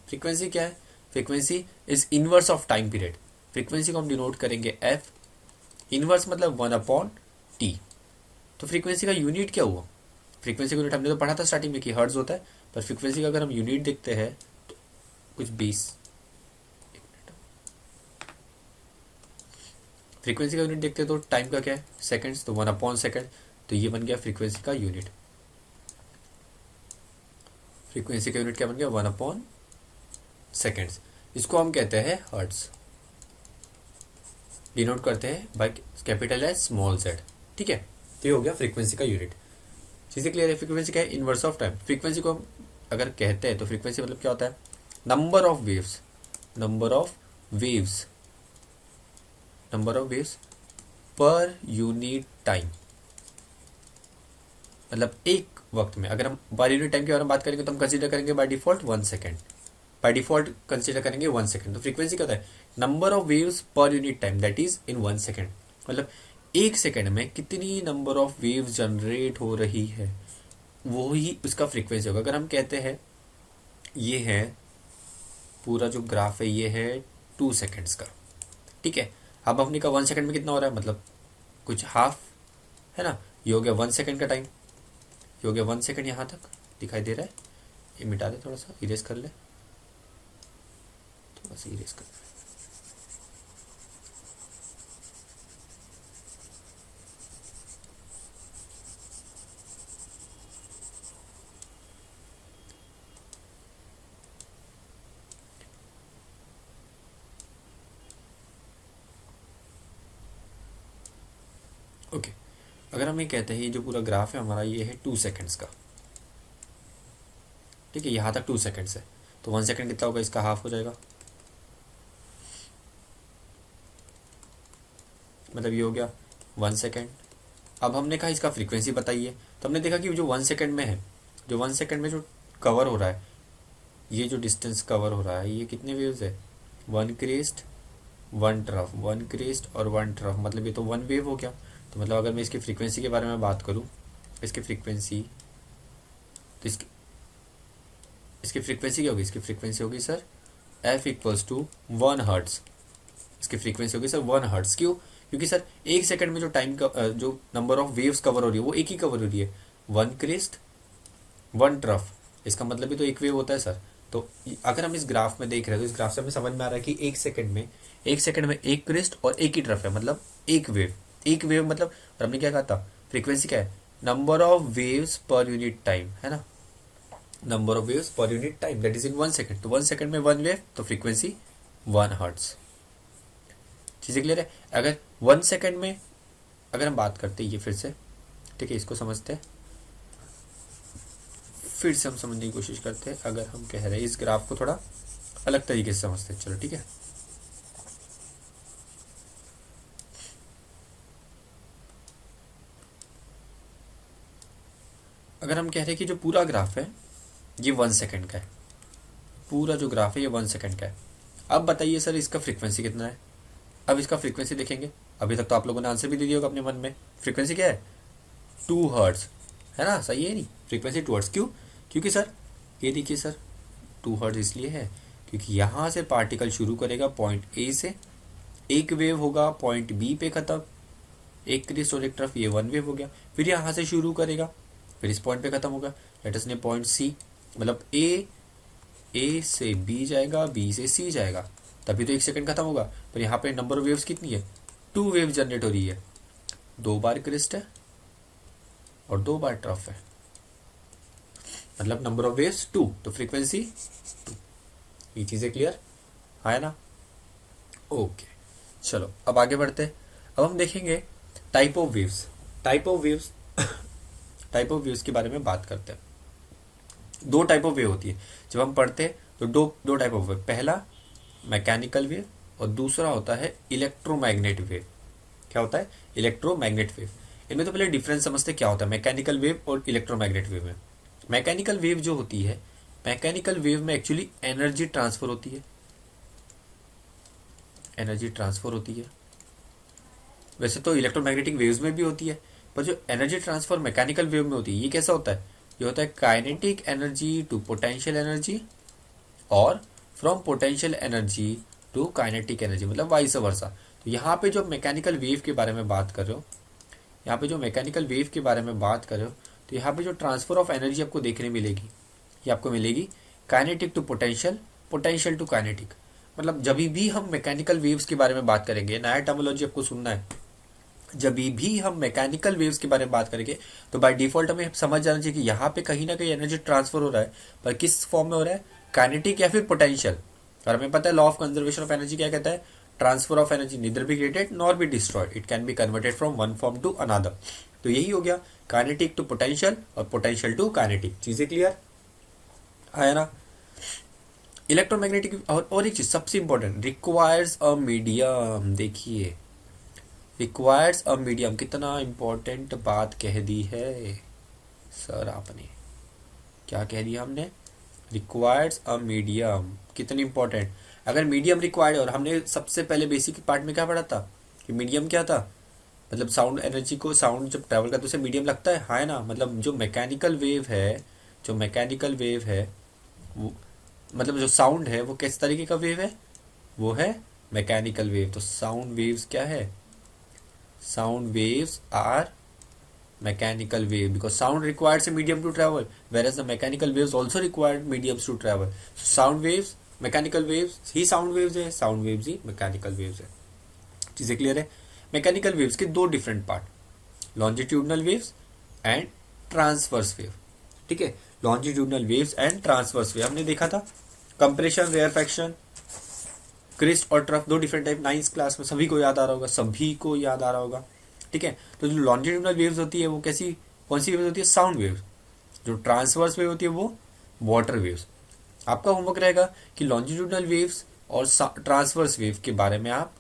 फ्रीक्वेंसी क्या है, frequency is inverse of time period. Frequency को हम डिनोट करेंगे एफ, इनवर्स मतलब वन अपॉन टी। तो फ्रीक्वेंसी का यूनिट क्या हुआ, फ्रीक्वेंसी का यूनिट हमने तो पढ़ा था स्टार्टिंग में कि हर्ट्ज होता है, पर फ्रीक्वेंसी का अगर हम यूनिट देखते हैं तो कुछ 20, फ्रीक्वेंसी का यूनिट देखते हैं तो टाइम का क्या है, सेकंड्स, तो वन अपॉन सेकंड, तो ये बन गया फ्रीक्वेंसी का यूनिट। फ्रीक्वेंसी का यूनिट क्या बन गया, 1/सेकेंड्स। इसको हम कहते हैं हर्ट्स, डिनोट करते हैं by capital S small Z. ठीक है, तो ये हो गया फ्रीक्वेंसी का यूनिट। चीज़ें क्लियर है। फ्रीक्वेंसी क्या है, इनवर्स ऑफ टाइम। फ्रीक्वेंसी को हम अगर कहते हैं तो फ्रीक्वेंसी मतलब क्या होता है, number of waves, number of waves, number of waves per unit time. मतलब एक वक्त में, अगर हम पर यूनिट टाइम के बारे में बात करेंगे तो हम कंसीडर करेंगे by default 1 second, by default consider करेंगे 1 सेकेंड। तो फ्रीक्वेंसी क्या होता है, number of waves per unit time, that is in 1 second. मतलब एक सेकेंड में कितनी नंबर ऑफ वेव्स जनरेट हो रही है, वो ही उसका फ्रीक्वेंसी होगा। अगर हम कहते हैं ये है पूरा जो ग्राफ है, ये है 2 सेकेंड्स का, ठीक है। अब हमने कहा 1 सेकेंड में कितना हो रहा है, मतलब कुछ हाफ है ना। ये हो गया 1 सेकेंड का टाइम, ये हो गया 1 सेकेंड। यहाँ तक दिखाई दे रहा है, ये मिटा दे, थोड़ा सा इरेज कर ले, थोड़ा सा इरेज कर ले। ओके, अगर हम ये कहते हैं ये जो पूरा ग्राफ है हमारा, ये है 2 सेकेंड्स का, ठीक है। यहाँ तक 2 सेकेंड्स है, तो 1 सेकेंड कितना होगा, इसका हाफ हो जाएगा। मतलब ये हो गया 1 सेकेंड। अब हमने कहा इसका फ्रीक्वेंसी बताइए, तो हमने देखा कि जो 1 सेकेंड में है, जो 1 सेकेंड में जो कवर हो रहा है, ये जो डिस्टेंस कवर हो रहा है, ये कितने वेव्स है, 1 क्रेस्ट 1 ट्रफ, 1 क्रेस्ट और 1 ट्रफ, मतलब ये तो 1 वेव हो गया। तो मतलब अगर मैं इसकी फ्रीक्वेंसी के बारे में बात करूँ, इसकी फ्रीक्वेंसी, तो इसकी फ्रीक्वेंसी क्या होगी, इसकी फ्रीक्वेंसी होगी sir f equals to 1 hertz. इसकी फ्रीक्वेंसी होगी सर 1 हर्ट्स। क्यों, क्योंकि सर एक सेकंड में जो टाइम का जो नंबर ऑफ वेव्स कवर हो रही है वो एक ही कवर हो रही है, 1 क्रेस्ट 1 ट्रफ। इसका मतलब भी तो एक वेव होता है सर। तो अगर हम इस ग्राफ में देख रहे हैं तो इस ग्राफ से हमें समझ में आ रहा है कि एक सेकंड में एक क्रेस्ट और एक ही ट्रफ है, मतलब एक वेव मतलब। और हमने क्या कहा था, फ्रीक्वेंसी क्या है, number of waves per unit time, है ना, number of waves per unit time, that is in 1 second. तो 1 सेकंड में 1 वेव, तो फ्रीक्वेंसी 1 हर्ट्स। चीजें क्लियर है। अगर 1 सेकंड में अगर हम बात करते हैं, ये फिर से, ठीक है, इसको समझते हैं, फिर से हम समझने की कोशिश करते हैं। अगर हम कह रहे हैं इस ग्राफ को थोड़ा अलग तरीके से समझते हैं, चलो ठीक है। अगर हम कह रहे हैं कि जो पूरा ग्राफ है ये 1 सेकंड का है, पूरा जो ग्राफ है ये 1 सेकंड का है। अब बताइए सर इसका फ्रीक्वेंसी कितना है। अब इसका फ्रीक्वेंसी देखेंगे, अभी तक तो आप लोगों ने आंसर भी दे दिया होगा अपने मन में। फ्रीक्वेंसी क्या है, 2 हर्ट्ज, है ना, सही है नहीं, फ्रीक्वेंसी 2 हर्ट्ज। क्यों, क्योंकि सर ये देखिए सर 2 हर्ट्ज इसलिए है क्योंकि यहाँ से पार्टिकल शुरू करेगा पॉइंट ए से, एक वेव होगा पॉइंट बी पे खत्म, एक क्रिस्ट और एक तरफ, ये 1 वेव हो गया। फिर यहाँ से शुरू करेगा, फिर इस पॉइंट पे खत्म होगा, लेट अस ने पॉइंट सी, मतलब ए से बी जाएगा, बी से सी जाएगा, तभी तो 1 सेकंड खत्म होगा। पर यहाँ पे नंबर ऑफ वेव्स कितनी है, 2 वेव जनरेट हो रही है, 2 बार क्रिस्ट है और 2 बार ट्रफ है, मतलब नंबर ऑफ वेव्स 2, तो फ्रीक्वेंसी 2। ये चीजें क्लियर है ना। ओके, चलो अब आगे बढ़ते हैं। अब हम देखेंगे type of waves, type of waves के बारे में बात करते हैं। 2 टाइप ऑफ वेव होती है जब हम पढ़ते हैं, तो दो टाइप ऑफ वेव, पहला मैकेनिकल वेव और दूसरा होता है इलेक्ट्रोमैग्नेट वेव। क्या होता है, इलेक्ट्रोमैग्नेट वेव। इनमें तो पहले डिफरेंस समझते क्या होता है मैकेनिकल वेव और इलेक्ट्रोमैग्नेट वेव में। मैकेनिकल वेव जो होती है, मैकेनिकल वेव में एक्चुअली एनर्जी ट्रांसफर होती है, एनर्जी ट्रांसफर होती है। वैसे तो इलेक्ट्रोमैग्नेटिक वेव्स में भी होती है, पर जो एनर्जी ट्रांसफर मैकेनिकल वेव में होती है, ये कैसा होता है, ये होता है kinetic energy to potential energy और from potential energy to kinetic energy, मतलब वाइस वर्सा। तो यहाँ पे जो मैकेनिकल वेव के बारे में बात कर रहे हो, यहाँ पे जो मैकेनिकल वेव के बारे में बात कर रहे हो, तो यहाँ पे जो ट्रांसफर ऑफ एनर्जी आपको देखने मिलेगी, ये आपको मिलेगी kinetic to potential, potential to kinetic. मतलब जब भी हम मैकेनिकल वेव्स के बारे में बात करेंगे, नया टर्मोलॉजी आपको सुनना है, जब भी हम मैकेनिकल वेव्स के बारे में बात करेंगे तो बाय डिफॉल्ट हमें समझ जाना चाहिए कि यहाँ पे कहीं ना कहीं एनर्जी ट्रांसफर हो रहा है, पर किस फॉर्म में हो रहा है, काइनेटिक या फिर पोटेंशियल। और हमें पता है law of conservation of energy क्या कहता है, transfer of energy neither be created nor be destroyed, it can be converted from one form to another. तो यही हो गया काइनेटिक टू पोटेंशियल और पोटेंशियल टू काइनेटिक। चीजें क्लियर आया ना। इलेक्ट्रोमैग्नेटिक और एक चीज सबसे इंपॉर्टेंट, रिक्वायर्स अ मीडियम। देखिए रिक्वायर्स अ मीडियम, कितना इंपॉर्टेंट बात कह दी है सर आपने, क्या कह दिया हमने, रिक्वायर्स अ मीडियम, कितनी इंपॉर्टेंट। अगर मीडियम रिक्वायर्ड है, और हमने सबसे पहले बेसिक पार्ट में क्या पढ़ा था कि मीडियम क्या था, मतलब साउंड एनर्जी को, साउंड जब ट्रैवल करता है उसे मीडियम लगता है, हाँ ना। मतलब जो मैकेनिकल वेव है, जो मैकेनिकल वेव है वो, मतलब जो साउंड है वो किस तरीके का वेव है, वो है मैकेनिकल वेव। तो साउंड वेव्स क्या है, sound waves are mechanical wave because sound requires a medium to travel, whereas the mechanical waves also require mediums to travel. So sound waves, mechanical waves he sound waves है, sound waves ही mechanical waves है। चीजें clear है। Mechanical waves के दो different part, longitudinal waves and transverse wave. ठीक है, longitudinal waves and transverse wave हमने देखा था। कंप्रेशन, रेयरफैक्शन, क्रिस्ट और ट्रफ, दो डिफरेंट टाइप, 9th क्लास में सभी को याद आ रहा होगा, सभी को याद आ रहा होगा। ठीक है, तो जो लॉन्जिट्यूडनल वेव्स होती है वो कैसी, कौन सी वेव्स होती है, साउंड वेव्स। जो ट्रांसवर्स वेव होती है वो वाटर वेव्स। आपका होमवर्क रहेगा कि लॉन्जिट्यूडनल वेव्स और ट्रांसवर्स वेव के बारे में आप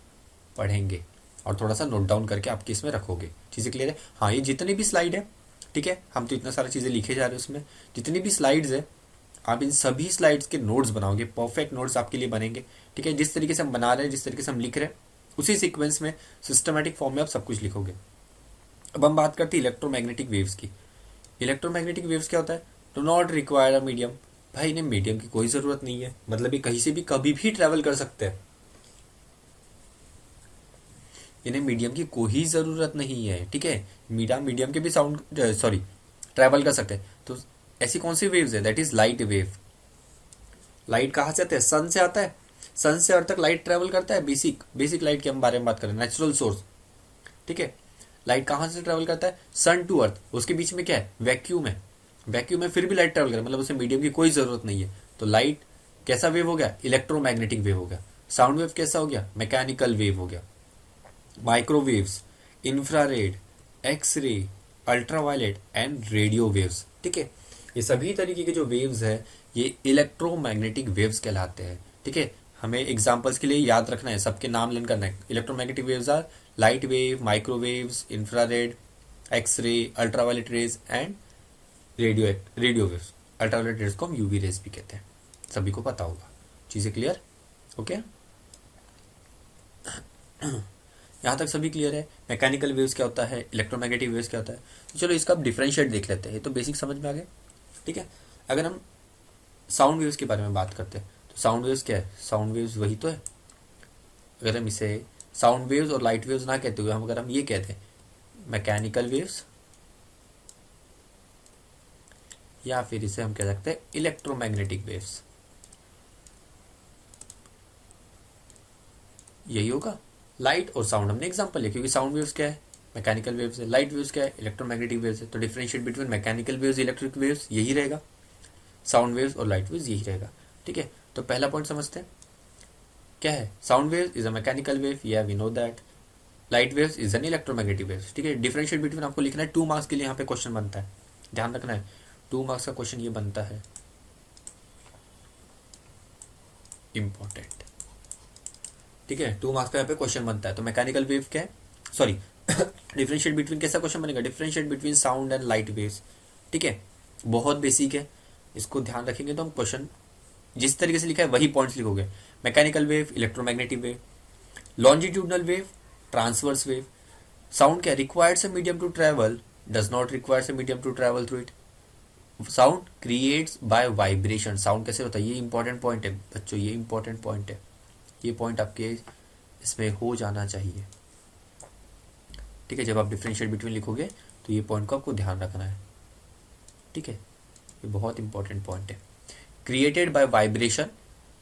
पढ़ेंगे और थोड़ा सा नोट डाउन करके आपके इसमें रखोगे। चीजें क्लियर है। हाँ, ये जितनी भी स्लाइड है, ठीक है, हम तो इतना सारा चीजें लिखे जा रहे हैं उसमें, जितनी भी स्लाइड्स है आप इन सभी स्लाइड्स के नोट्स बनाओगे, परफेक्ट नोट्स आपके लिए बनेंगे। ठीक है, जिस तरीके से हम बना रहे हैं, जिस तरीके से हम लिख रहे हैं, उसी सीक्वेंस में सिस्टमैटिक फॉर्म में आप सब कुछ लिखोगे। अब हम बात करते हैं इलेक्ट्रोमैग्नेटिक वेव्स की। इलेक्ट्रोमैग्नेटिक वेव्स क्या होता है, do not require a medium. भाई इन्हें मीडियम की कोई जरूरत नहीं है, मतलब ये कहीं से भी कभी भी ट्रेवल कर सकते हैं, इन्हें मीडियम की कोई जरूरत नहीं है। ठीक है, मीडियम के भी साउंड ट्रेवल कर सकते हैं। तो ऐसी कौन सी वेव्स है, that is light wave. Light कहाँ से आता है, सन से आता है। सन से अर्थ तक लाइट ट्रेवल करता है, बेसिक लाइट के हम बारे में बात करें, नेचुरल सोर्स। ठीक है, लाइट कहाँ से ट्रेवल करता है, सन टू अर्थ, उसके बीच में क्या है, वैक्यूम है। वैक्यूम में फिर भी लाइट ट्रेवल करे, मतलब उसे मीडियम की कोई जरूरत नहीं है। तो लाइट कैसा वेव हो गया, इलेक्ट्रोमैग्नेटिक वेव हो गया। साउंड वेव कैसा हो गया, मैकेनिकल वेव हो गया। Microwaves, infrared, x ray, ultraviolet and radio waves. ठीक है, ये सभी तरीके के जो वेव्स है ये इलेक्ट्रोमैग्नेटिक वेव्स कहलाते हैं। ठीक है, हमें एग्जांपल्स के लिए याद रखना है, सबके नाम लर्न करना है। Electromagnetic waves are light wave, microwaves, infrared, x ray, ultraviolet rays and radio waves. Ultraviolet rays को हम यूवी रेज भी कहते हैं, सभी को पता होगा। चीजें क्लियर, ओके। यहाँ तक सभी क्लियर है। मैकेनिकल वेव्स क्या होता है, इलेक्ट्रोमैग्नेटिक वेव्स क्या होता है। तो चलो इसका डिफरेंशिएट देख लेते हैं, तो बेसिक समझ में आ गए। ठीक है, अगर हम साउंड वेव्स के बारे में बात करते हैं तो साउंड वेव्स क्या है, साउंड वेव्स वही तो है। अगर हम इसे साउंड वेव्स और लाइट वेव्स ना कहते हुए अगर हम ये कहते हैं मैकेनिकल वेव्स, या फिर इसे हम कह सकते हैं इलेक्ट्रोमैग्नेटिक वेव्स, यही होगा। लाइट और साउंड हमने एग्जांपल लिया, क्योंकि साउंड वेव्स क्या है, मैकेनिकल वेव्स है, लाइट वेव्स क्या है, इलेक्ट्रोमैग्नेटिक वेव्स है। तो differentiate between mechanical waves, electric waves यही रहेगा, साउंड वेव्स और लाइट वेव्स यही रहेगा। ठीक है, तो पहला पॉइंट समझते हैं क्या है। Sound wave is a mechanical wave, या we know that. Light waves is an electromagnetic waves. ठीक है, डिफरेंशिएट बिटवीन आपको लिखना है, 2 मार्क्स के लिए यहाँ पे क्वेश्चन बनता है, ध्यान रखना है। 2 मार्क्स का क्वेश्चन ये बनता है, इंपॉर्टेंट। ठीक है, 2 मार्क्स का यहाँ पे क्वेश्चन बनता है। तो मैकेनिकल वेव क्या है, सॉरी डिफरेंशिएट बिटवीन कैसा क्वेश्चन बनेगा, differentiate between sound and light waves. ठीक है, बहुत बेसिक है, इसको ध्यान रखेंगे तो हम क्वेश्चन जिस तरीके से लिखा है वही पॉइंट्स लिखोगे। Mechanical wave, electromagnetic wave, longitudinal wave, transverse wave. Sound क्या, requires a medium to travel, does not requires a medium to travel through it. Sound creates by vibration. Sound कैसे होता है, ये इंपॉर्टेंट पॉइंट है बच्चों, ये important point है, ये पॉइंट आपके इसमें हो जाना चाहिए। ठीक है, जब आप डिफरेंशिएट बिटवीन लिखोगे तो ये पॉइंट को आपको ध्यान रखना है। ठीक है, ये बहुत इंपॉर्टेंट पॉइंट है। Created by vibration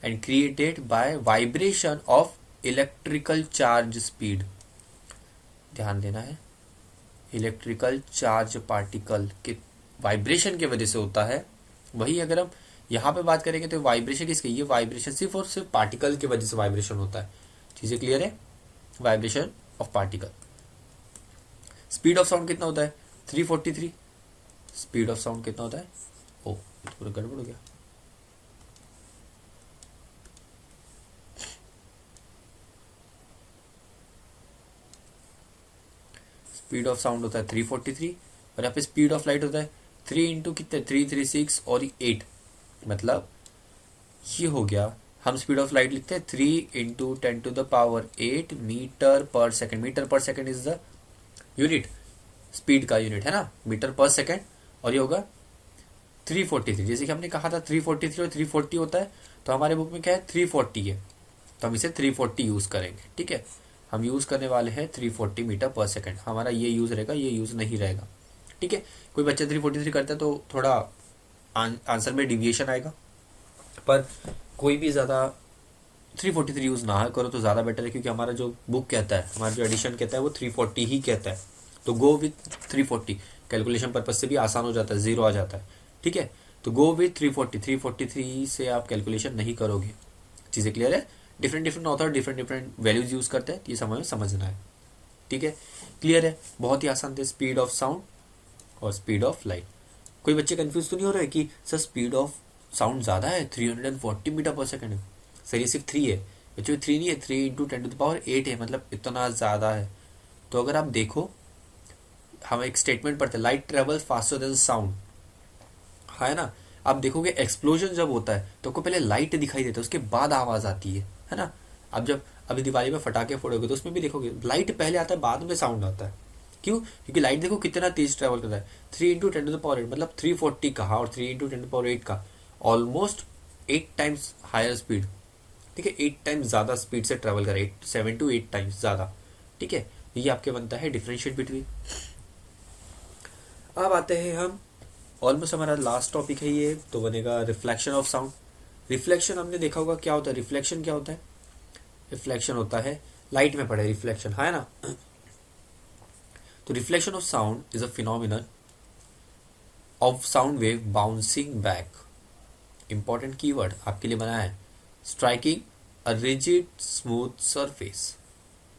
and created by vibration of electrical charge speed. ध्यान देना है, इलेक्ट्रिकल चार्ज पार्टिकल के वाइब्रेशन की वजह से होता है। वही अगर हम यहाँ पे बात करेंगे तो वाइब्रेशन किसकी, ये वाइब्रेशन सिर्फ और सिर्फ पार्टिकल की वजह से वाइब्रेशन होता है। चीजें क्लियर है, vibration of particle. Speed of sound कितना होता है, 343। स्पीड ऑफ साउंड कितना होता है, ओ थोड़ा गड़बड़ हो गया, स्पीड ऑफ साउंड होता है 343 और यहाँ पे स्पीड ऑफ लाइट होता है 3 इंटू कितने, 336 और 8, मतलब ये हो गया। हम स्पीड ऑफ लाइट लिखते हैं 3 into 10⁸ metre per second. Metre per second is the unit, speed का यूनिट है ना, मीटर पर सेकेंड। और ये होगा 343, जैसे कि हमने कहा था 343 और 340 होता है, तो हमारे बुक में क्या है 340 है, तो हम इसे 340 यूज करेंगे। ठीक है, हम यूज करने वाले हैं 340 मीटर पर सेकेंड। हमारा ये यूज रहेगा, ये यूज नहीं रहेगा। ठीक है, कोई बच्चा 343 करता है तो थोड़ा आंसर में डिविएशन आएगा, पर कोई भी ज़्यादा 343 यूज़ ना करो तो ज़्यादा बेटर है, क्योंकि हमारा जो बुक कहता है, हमारा जो एडिशन कहता है वो 340 ही कहता है। तो गो विथ 340, कैलकुलेशन पर्पज से भी आसान हो जाता है, जीरो आ जाता है। ठीक है, तो गो विथ 340। 343 से आप कैलकुलेशन नहीं करोगे। चीज़ें क्लियर है, different different author different different values use करते हैं, ये समझना है। ठीक है, क्लियर है, बहुत ही आसान थे स्पीड ऑफ साउंड और स्पीड ऑफ लाइट। कोई बच्चे कंफ्यूज तो नहीं हो रहे कि सर स्पीड ऑफ साउंड ज़्यादा है, 340 मीटर पर सेकेंड है, सर ये सिर्फ 3 है। बच्चों 3 नहीं है, 3 इंटू 10⁸ है, मतलब इतना ज़्यादा है। तो अगर आप देखो, हम एक स्टेटमेंट पढ़ते हैं, light travel faster than sound, है ना। आप देखोगे एक्सप्लोजन जब होता है तो आपको पहले लाइट दिखाई देता है, उसके बाद आवाज़ आती है ना। अब जब अभी दिवाली में फटाके फोड़ोगे तो उसमें भी देखोगे लाइट पहले आता है, बाद में साउंड आता है। क्यों, क्योंकि लाइट देखो कितना तेज ट्रेवल करता है, 3 इंटू 10⁸, मतलब 340 कहा और 3 इंटू 10⁸ का, ऑलमोस्ट 8 टाइम्स हायर स्पीड। ठीक है, 8 टाइम्स ज़्यादा स्पीड से ट्रेवल करे, 7 to 8 टाइम्स ज़्यादा। ठीक है, ये आपके बनता है डिफरेंशिएट बिटवीन। अब आते हैं हम, ऑलमोस्ट हमारा लास्ट टॉपिक है ये, तो बनेगा रिफ्लेक्शन ऑफ साउंड। रिफ्लेक्शन हमने देखा होगा क्या होता है, रिफ्लेक्शन क्या होता है, रिफ्लेक्शन होता है, लाइट में पढ़े रिफ्लेक्शन, है ना। तो reflection of sound is a phenomenon of sound wave bouncing back. Important keyword आपके लिए बनाया है, striking a rigid smooth surface.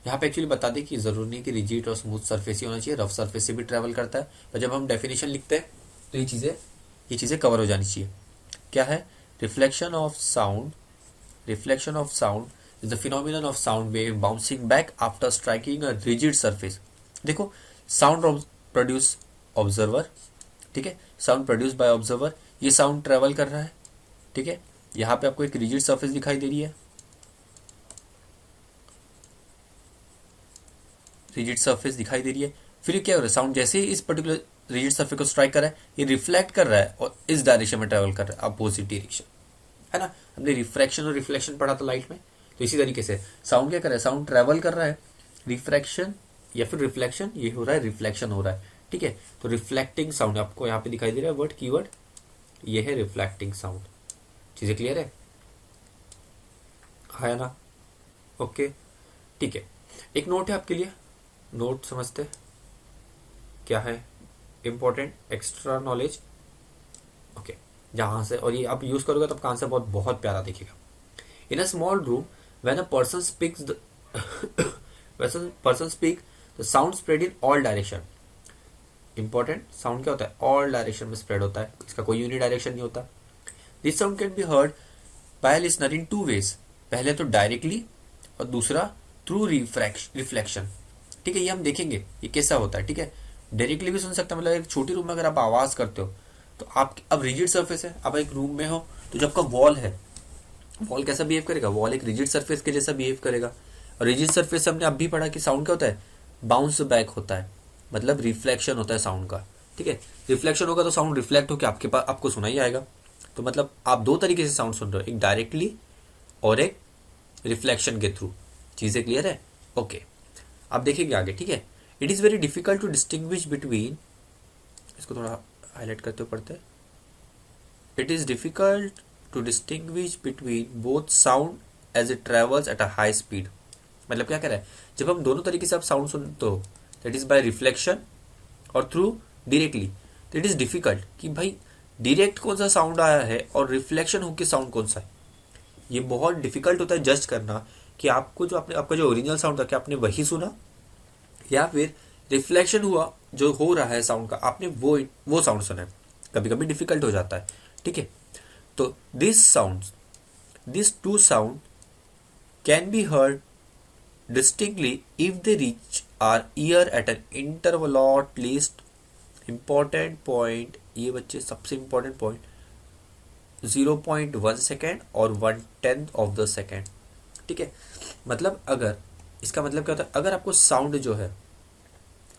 यहाँ पे एक्चुअली बता दें कि जरूरी नहीं कि रिजिड और स्मूथ सरफेस ही होना चाहिए, रफ सरफेस से भी ट्रेवल करता है, पर जब हम डेफिनेशन लिखते हैं तो ये चीज़ें कवर हो जानी चाहिए। क्या है, reflection of sound, reflection of sound is the phenomenon of sound wave bouncing back after striking a rigid surface. देखो, साउंड प्रोड्यूस ऑब्जर्वर, ठीक है, साउंड प्रोड्यूस बाय ऑब्जर्वर, ये साउंड ट्रेवल कर रहा है। ठीक है, यहाँ पे आपको एक रिजिड सरफेस दिखाई दे रही है, रिजिड सरफेस दिखाई दे रही है। फिर क्या हो रहा है, साउंड जैसे ही इस पर्टिकुलर रिजिड सरफेस को स्ट्राइक कर रहा है, ये रिफ्लेक्ट कर रहा है और इस डायरेक्शन में ट्रेवल कर रहा है, अपोजिट डायरेक्शन, है ना। हमने रिफ्रैक्शन और रिफ्लेक्शन पढ़ा था लाइट में, तो इसी तरीके से साउंड क्या कर रहा है, साउंड ट्रेवल कर रहा है, रिफ्रैक्शन या फिर रिफ्लेक्शन, ये हो रहा है, रिफ्लेक्शन हो रहा है। ठीक है, तो रिफ्लेक्टिंग साउंड आपको यहाँ पे दिखाई दे रहा है वर्ड, कीवर्ड ये है रिफ्लेक्टिंग साउंड। चीजें क्लियर है ना। ओके, ठीक है, एक नोट है आपके लिए, नोट समझते क्या है, इंपॉर्टेंट एक्स्ट्रा नॉलेज। ओके, जहां से, और ये आप यूज करोगे तो आपका आंसर बहुत प्यारा दिखेगा। In a small room when a person speaks the the sound spread in all direction. Important, sound क्या होता है, ऑल डायरेक्शन में स्प्रेड होता है, इसका कोई यूनिक डायरेक्शन नहीं होता। This sound can be heard by listener in 2 ways, पहले तो डायरेक्टली और दूसरा थ्रू रिफ्लेक्शन। ठीक है, ये हम देखेंगे ये कैसा होता है। ठीक है, डायरेक्टली भी सुन सकते हैं, मतलब एक छोटी रूम में अगर आप आवाज करते हो तो आप, अब रिजिड सरफेस है, आप एक रूम में हो, तो जब का वॉल है, वॉल कैसा बिहेव करेगा, वॉल एक रिजिड सरफेस के जैसा बिहेव करेगा। और रिजिड सरफेस हमने अब भी पढ़ा कि साउंड क्या होता है, बाउंस बैक होता है, मतलब रिफ्लेक्शन होता है साउंड का। ठीक है, रिफ्लेक्शन होगा तो साउंड रिफ्लेक्ट होकर आपके पास, आपको सुनाई आएगा। तो मतलब आप 2 तरीके से साउंड सुन रहे हो, एक डायरेक्टली और एक रिफ्लेक्शन के थ्रू। चीजें क्लियर है, ओके, आप देखेंगे आगे। ठीक है, it is very difficult to distinguish between, इसको थोड़ा हाईलाइट करते हुए पढ़ते हैं, it is difficult to distinguish between both sound as it travels at a high speed. मतलब क्या कह रहा है, जब हम दोनों तरीके से आप साउंड सुनते हो, दैट इज बाय रिफ्लेक्शन और थ्रू डायरेक्टली। तो इट इज डिफिकल्ट कि भाई डायरेक्ट कौन सा साउंड आया है और रिफ्लेक्शन होकर साउंड कौन सा है। ये बहुत डिफिकल्ट होता है जज करना कि आपको जो आपका जो ओरिजिनल साउंड था क्या आपने वही सुना या फिर रिफ्लेक्शन हुआ जो हो रहा है साउंड का आपने वो साउंड सुना है। कभी कभी डिफिकल्ट हो जाता है, ठीक है। तो this two sound can be heard distinctly if they reach our ear at an interval or at least important point, ये बच्चे सबसे important point 0.1 सेकेंड और 1/10 ऑफ द सेकेंड, ठीक है। मतलब अगर इसका मतलब क्या होता है, अगर आपको साउंड जो है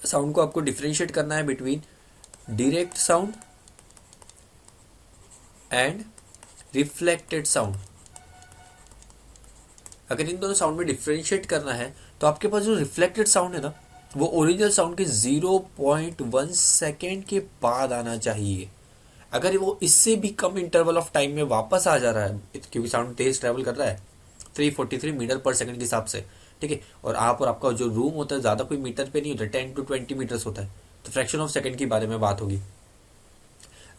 साउंड को आपको डिफ्रेंशिएट करना है between direct sound and reflected sound, अगर इन दोनों साउंड में डिफरेंशिएट करना है तो आपके पास जो रिफ्लेक्टेड साउंड है ना वो ओरिजिनल साउंड के 0.1 सेकेंड के बाद आना चाहिए। अगर वो इससे भी कम इंटरवल ऑफ टाइम में वापस आ जा रहा है, क्योंकि साउंड तेज ट्रैवल कर रहा है 343 मीटर पर सेकंड के हिसाब से, ठीक है, और आप और आपका जो रूम होता है ज़्यादा कोई मीटर पे नहीं होता, 10 to 20 मीटर्स होता है, तो फ्रैक्शन ऑफ सेकंड की बारे में बात होगी।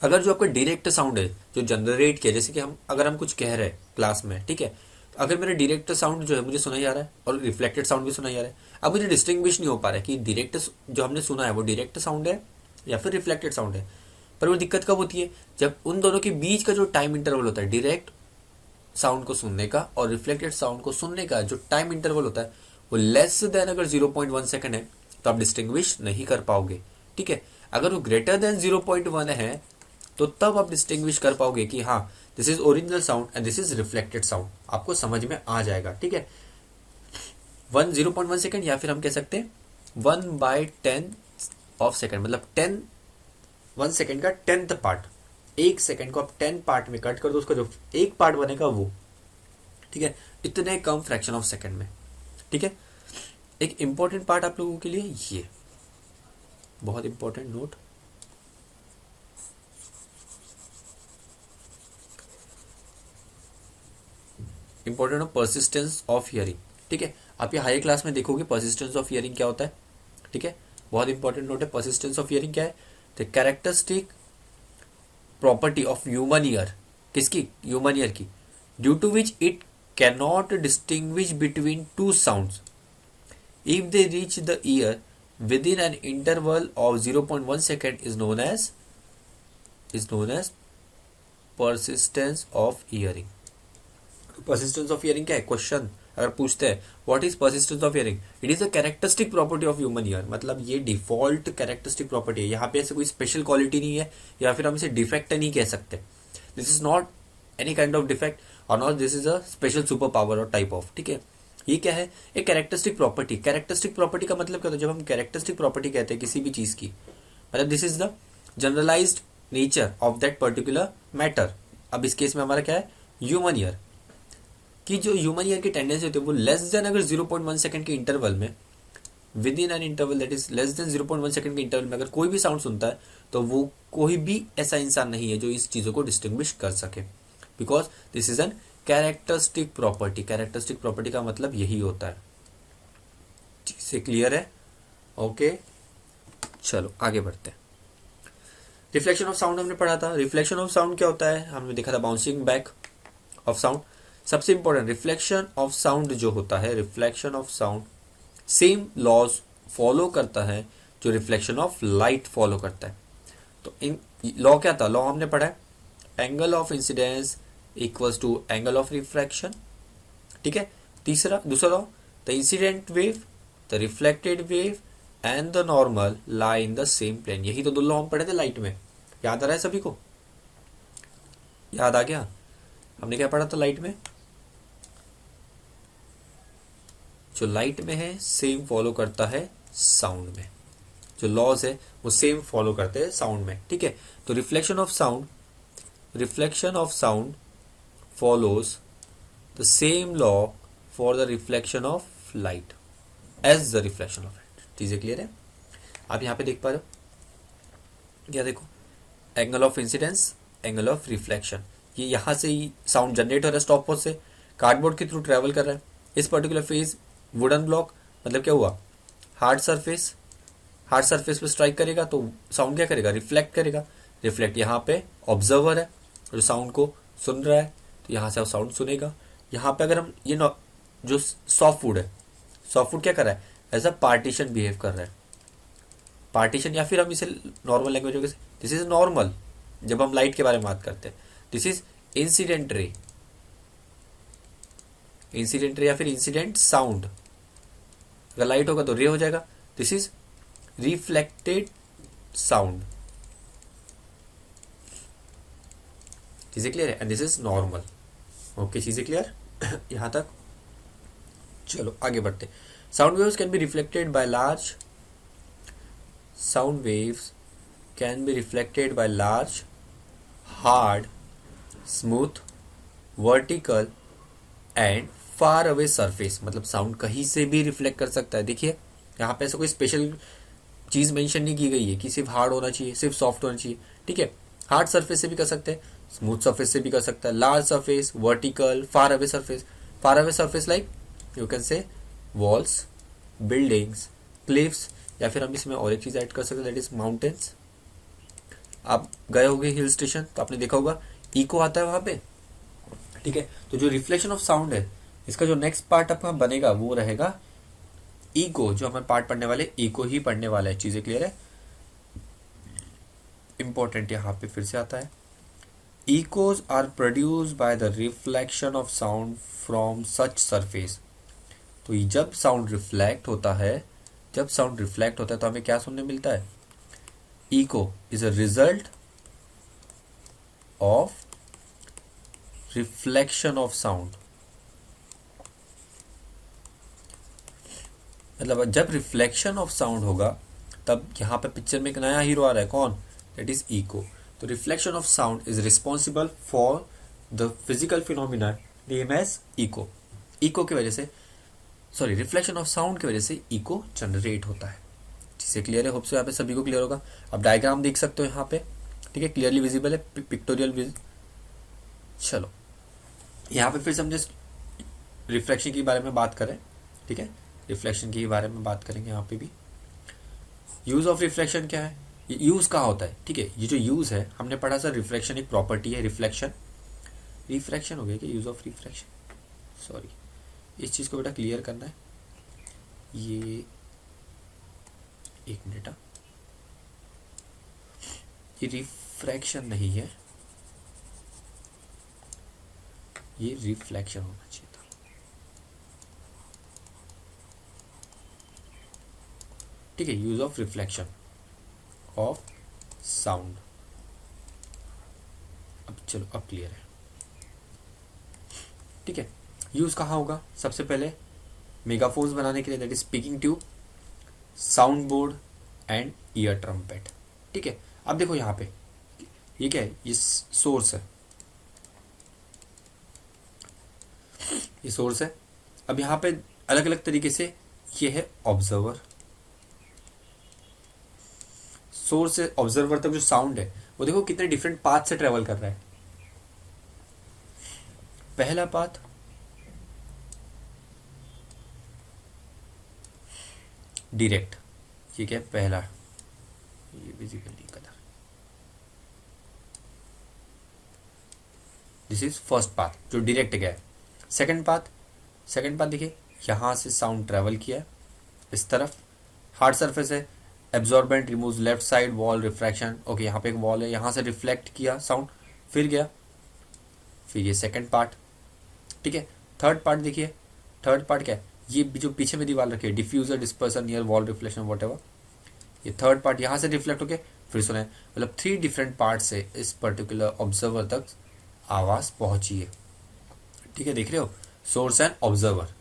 अगर जो आपका डायरेक्ट साउंड है जो जनरेट किया, जैसे कि अगर हम कुछ कह रहे हैं क्लास में, ठीक है, अगर मेरा डायरेक्ट साउंड जो है मुझे सुना जा रहा है और रिफ्लेक्टेड साउंड भी सुना जा रहा है, अब मुझे डिस्टिंग्विश नहीं हो पा रहा है कि डायरेक्ट जो हमने सुना है वो डायरेक्ट साउंड है या फिर रिफ्लेक्टेड साउंड है। पर वो दिक्कत कब होती है, जब उन दोनों के बीच का जो टाइम इंटरवल होता है डायरेक्ट साउंड को सुनने का और रिफ्लेक्टेड साउंड को सुनने का जो टाइम इंटरवल होता है वो लेस देन अगर 0.1 सेकेंड है तो आप डिस्टिंग्विश नहीं कर पाओगे, ठीक है। अगर वो ग्रेटर देन 0.1 है तो तब आप डिस्टिंग्विश कर पाओगे कि हाँ this is original sound and this is reflected sound, आपको समझ में आ जाएगा, ठीक है। 0.1 सेकेंड या फिर हम कह सकते हैं 1/10 ऑफ सेकेंड, मतलब 1 सेकेंड का 10th पार्ट, 1 सेकेंड को आप 10 पार्ट में कट कर दो, उसका जो एक पार्ट बनेगा वो, ठीक है, इतने कम फ्रैक्शन ऑफ सेकेंड में, ठीक है। एक इंपॉर्टेंट पार्ट आप लोगों के लिए ये बहुत important note, important persistence of hearing, ठीक है। आप ये हाई क्लास में देखोगे परसिस्टेंस ऑफ हियरिंग क्या होता है, ठीक है, बहुत इंपॉर्टेंट नोट है। परसिस्टेंस ऑफ हियरिंग क्या है, the characteristic property of human ear, किसकी, ह्यूमन ईयर की, due to which it can not distinguish between two sounds if they reach the ear within an interval of 0.1 second is known as persistence of hearing. Persistence of hearing क्या है, question अगर पूछते हैं what is persistence of hearing, it is a characteristic property of human year, मतलब ये default characteristic property है, यहाँ पे ऐसे कोई स्पेशल क्वालिटी नहीं है या फिर हम इसे डिफेक्ट नहीं कह सकते, this is not any kind of defect और not this is a special super power और टाइप ऑफ, ठीक है। ये क्या है, एक कैरेक्टरिस्टिक प्रॉपर्टी। कैरेक्टरिस्टिक प्रॉपर्टी का मतलब क्या होता है, जब हम कैरेक्टरिस्टिक प्रॉपर्टी कहते हैं किसी भी चीज की, मतलब this is the generalized nature of that particular matter. अब इस केस में हमारा क्या है, ह्यूमन ईयर की जो ह्यूमन ईयर की टेंडेंसी होती है वो लेस देन अगर 0.1 सेकंड के इंटरवल में, with in an interval that is less than 0.1 second के इंटरवल में अगर कोई भी साउंड सुनता है तो वो कोई भी ऐसा इंसान नहीं है जो इस चीजों को डिस्टिंग्विश कर सके, because this is an characteristic property. Characteristic property का मतलब यही होता है, से क्लियर है, ओके। चलो आगे बढ़ते हैं। रिफ्लेक्शन ऑफ साउंड हमने पढ़ा था। रिफ्लेक्शन ऑफ साउंड क्या होता है, हमने देखा था बाउंसिंग बैक ऑफ साउंड। सबसे इंपॉर्टेंट रिफ्लेक्शन ऑफ साउंड जो होता है, reflection of sound same laws follow करता है जो रिफ्लेक्शन ऑफ लाइट फॉलो करता है। तो इन लॉ क्या था, लॉ हमने पढ़ा है, angle of incidence equals to angle of refraction, ठीक है। दूसरा law, the incident wave, the reflected wave and the normal lie in the same plane. यही तो दो लॉ हम पढ़े थे लाइट में, याद आ रहा है सभी को, याद आ गया। हमने क्या पढ़ा था लाइट में, जो लाइट में है सेम फॉलो करता है साउंड में, जो लॉज है वो सेम फॉलो करते हैं साउंड में, ठीक है। तो reflection of sound follows the same law for the reflection of light as the reflection of light. चीजें क्लियर है। आप यहां पे देख पा रहे हो, क्या देखो, angle of incidence, angle of reflection, ये यहां से ही साउंड जनरेट हो रहा है स्टॉप वॉच से, कार्डबोर्ड के थ्रू ट्रेवल कर रहा है। इस पर्टिकुलर फेज वुडन ब्लॉक, मतलब क्या हुआ, हार्ड सरफेस, हार्ड सरफेस पे स्ट्राइक करेगा तो साउंड क्या करेगा, रिफ्लेक्ट करेगा। रिफ्लेक्ट यहाँ पे ऑब्जर्वर है जो साउंड को सुन रहा है, तो यहाँ से साउंड सुनेगा। यहाँ पे अगर हम ये जो सॉफ्ट वुड है, सॉफ्ट वुड क्या कर रहा है, एज अ पार्टीशन बिहेव कर रहा है। पार्टीशन, या फिर हम इसे नॉर्मल लैंग्वेज में, दिस इज नॉर्मल जब हम लाइट के बारे में बात करते हैं। This is incident ray, incident ray या फिर इंसिडेंट साउंड। अगर लाइट होगा तो रे हो जाएगा। This is reflected sound. चीजें क्लियर है? And this is normal. Okay, चीजें क्लियर यहां तक? चलो आगे बढ़ते। Sound waves can be reflected by large, sound waves can be reflected by large, hard, smooth, vertical and far away surface। मतलब sound कहीं से भी रिफ्लेक्ट कर सकता है। देखिए यहाँ पे ऐसा कोई स्पेशल चीज मेंशन नहीं की गई है कि सिर्फ हार्ड होना चाहिए, सिर्फ सॉफ्ट होना चाहिए। ठीक है, हार्ड सरफेस से भी कर सकते हैं, स्मूथ सरफेस से भी कर सकता है, large surface, vertical, far away surface. Far away surface like you can say walls, buildings, cliffs, या फिर हम इसमें और एक चीज ऐड कर सकते हैं, दैट इज माउंटेन्स। आप गए होंगे हिल स्टेशन तो आपने देखा होगा इको आता है वहां पे। ठीक है, तो जो रिफ्लेक्शन ऑफ साउंड है, इसका जो नेक्स्ट पार्ट आपका बनेगा वो रहेगा इको। जो हमें पार्ट पढ़ने वाले इको ही पढ़ने वाला है। चीजें क्लियर है? इंपॉर्टेंट यहाँ पे फिर से आता है, echoes are produced by the reflection of sound from such surface. तो जब साउंड रिफ्लेक्ट होता है, जब साउंड रिफ्लेक्ट होता है तो हमें क्या सुनने मिलता है, echo is a result of reflection of sound. मतलब जब रिफ्लेक्शन ऑफ साउंड होगा तब यहाँ पे पिक्चर में एक नया हीरो आ रहा है, कौन, दैट इज इको। तो reflection of sound is responsible for the physical phenomena name as echo. Echo की वजह से, सॉरी, रिफ्लेक्शन ऑफ साउंड की वजह से इको जनरेट होता है। चीजें क्लियर है? होप से यहाँ पे सभी को क्लियर होगा। अब डायग्राम देख सकते हो यहाँ पे, ठीक है, क्लियरली विजिबल है, पिक्टोरियल। चलो यहाँ पे फिर से हम रिफ्लेक्शन के बारे में बात करें। ठीक है, रिफ्लेक्शन के बारे में बात करेंगे यहाँ पे भी। यूज ऑफ रिफ्लेक्शन क्या है, यूज कहाँ होता है? ठीक है, ये जो यूज है हमने पढ़ा सर, रिफ्लेक्शन एक प्रॉपर्टी है। रिफ्लेक्शन, रिफ्रैक्शन हो गया क्या, यूज ऑफ रिफ्लेक्शन, सॉरी, इस चीज को बेटा क्लियर करना है। ये एक मिनट, ये रिफ्रैक्शन नहीं है, ये रिफ्लेक्शन होना चाहिए था। ठीक है, use of reflection of sound. अब चलो, अब क्लियर है। ठीक है, यूज कहाँ होगा? सबसे पहले मेगाफोन्स बनाने के लिए, that is speaking tube, sound board and year trumpet. ठीक है, अब देखो यहाँ पे ये क्या है, ये सोर्स है, ये सोर्स है। अब यहाँ पे अलग अलग तरीके से ये है ऑब्जर्वर। सोर्स से ऑब्जर्वर तक जो साउंड है वो देखो कितने डिफरेंट पाथ से ट्रेवल कर रहा है। पहला पाथ डायरेक्ट, ये क्या है, पहला, ये विजिबल नहीं कर, दिस इज फर्स्ट पाथ जो डायरेक्ट गया है। सेकंड पाथ, सेकंड पाथ देखिए, यहां से साउंड ट्रेवल किया है इस तरफ, हार्ड सरफेस है, absorbent remove left side wall refraction. Okay, यहाँ पे एक वॉल है, यहां से रिफ्लेक्ट किया साउंड, फिर गया, फिर ये सेकंड पार्ट। ठीक है, थर्ड पार्ट देखिए, थर्ड पार्ट क्या है, ये जो पीछे में दीवार रखी है, diffuser, dispersion, near wall reflection, whatever, ये थर्ड पार्ट यहाँ से रिफ्लेक्ट होके फिर सुने। मतलब 3 डिफरेंट पार्ट से इस पर्टिकुलर ऑब्जर्वर तक आवाज पहुंची है। ठीक है, देख रहे हो, सोर्स एंड ऑब्जर्वर।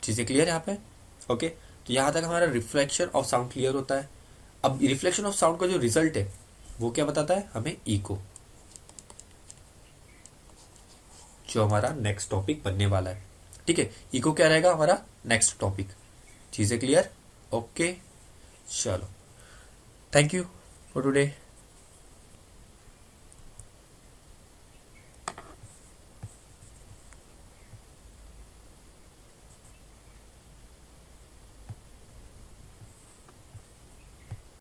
चीजें क्लियर है यहाँ पे? ओके, तो यहाँ तक हमारा रिफ्लेक्शन ऑफ साउंड क्लियर होता है। अब रिफ्लेक्शन ऑफ साउंड का जो रिजल्ट है वो क्या बताता है हमें, इको, जो हमारा नेक्स्ट टॉपिक बनने वाला है। ठीक है, इको क्या रहेगा हमारा नेक्स्ट टॉपिक। चीजें क्लियर? ओके, चलो, थैंक यू फॉर टुडे।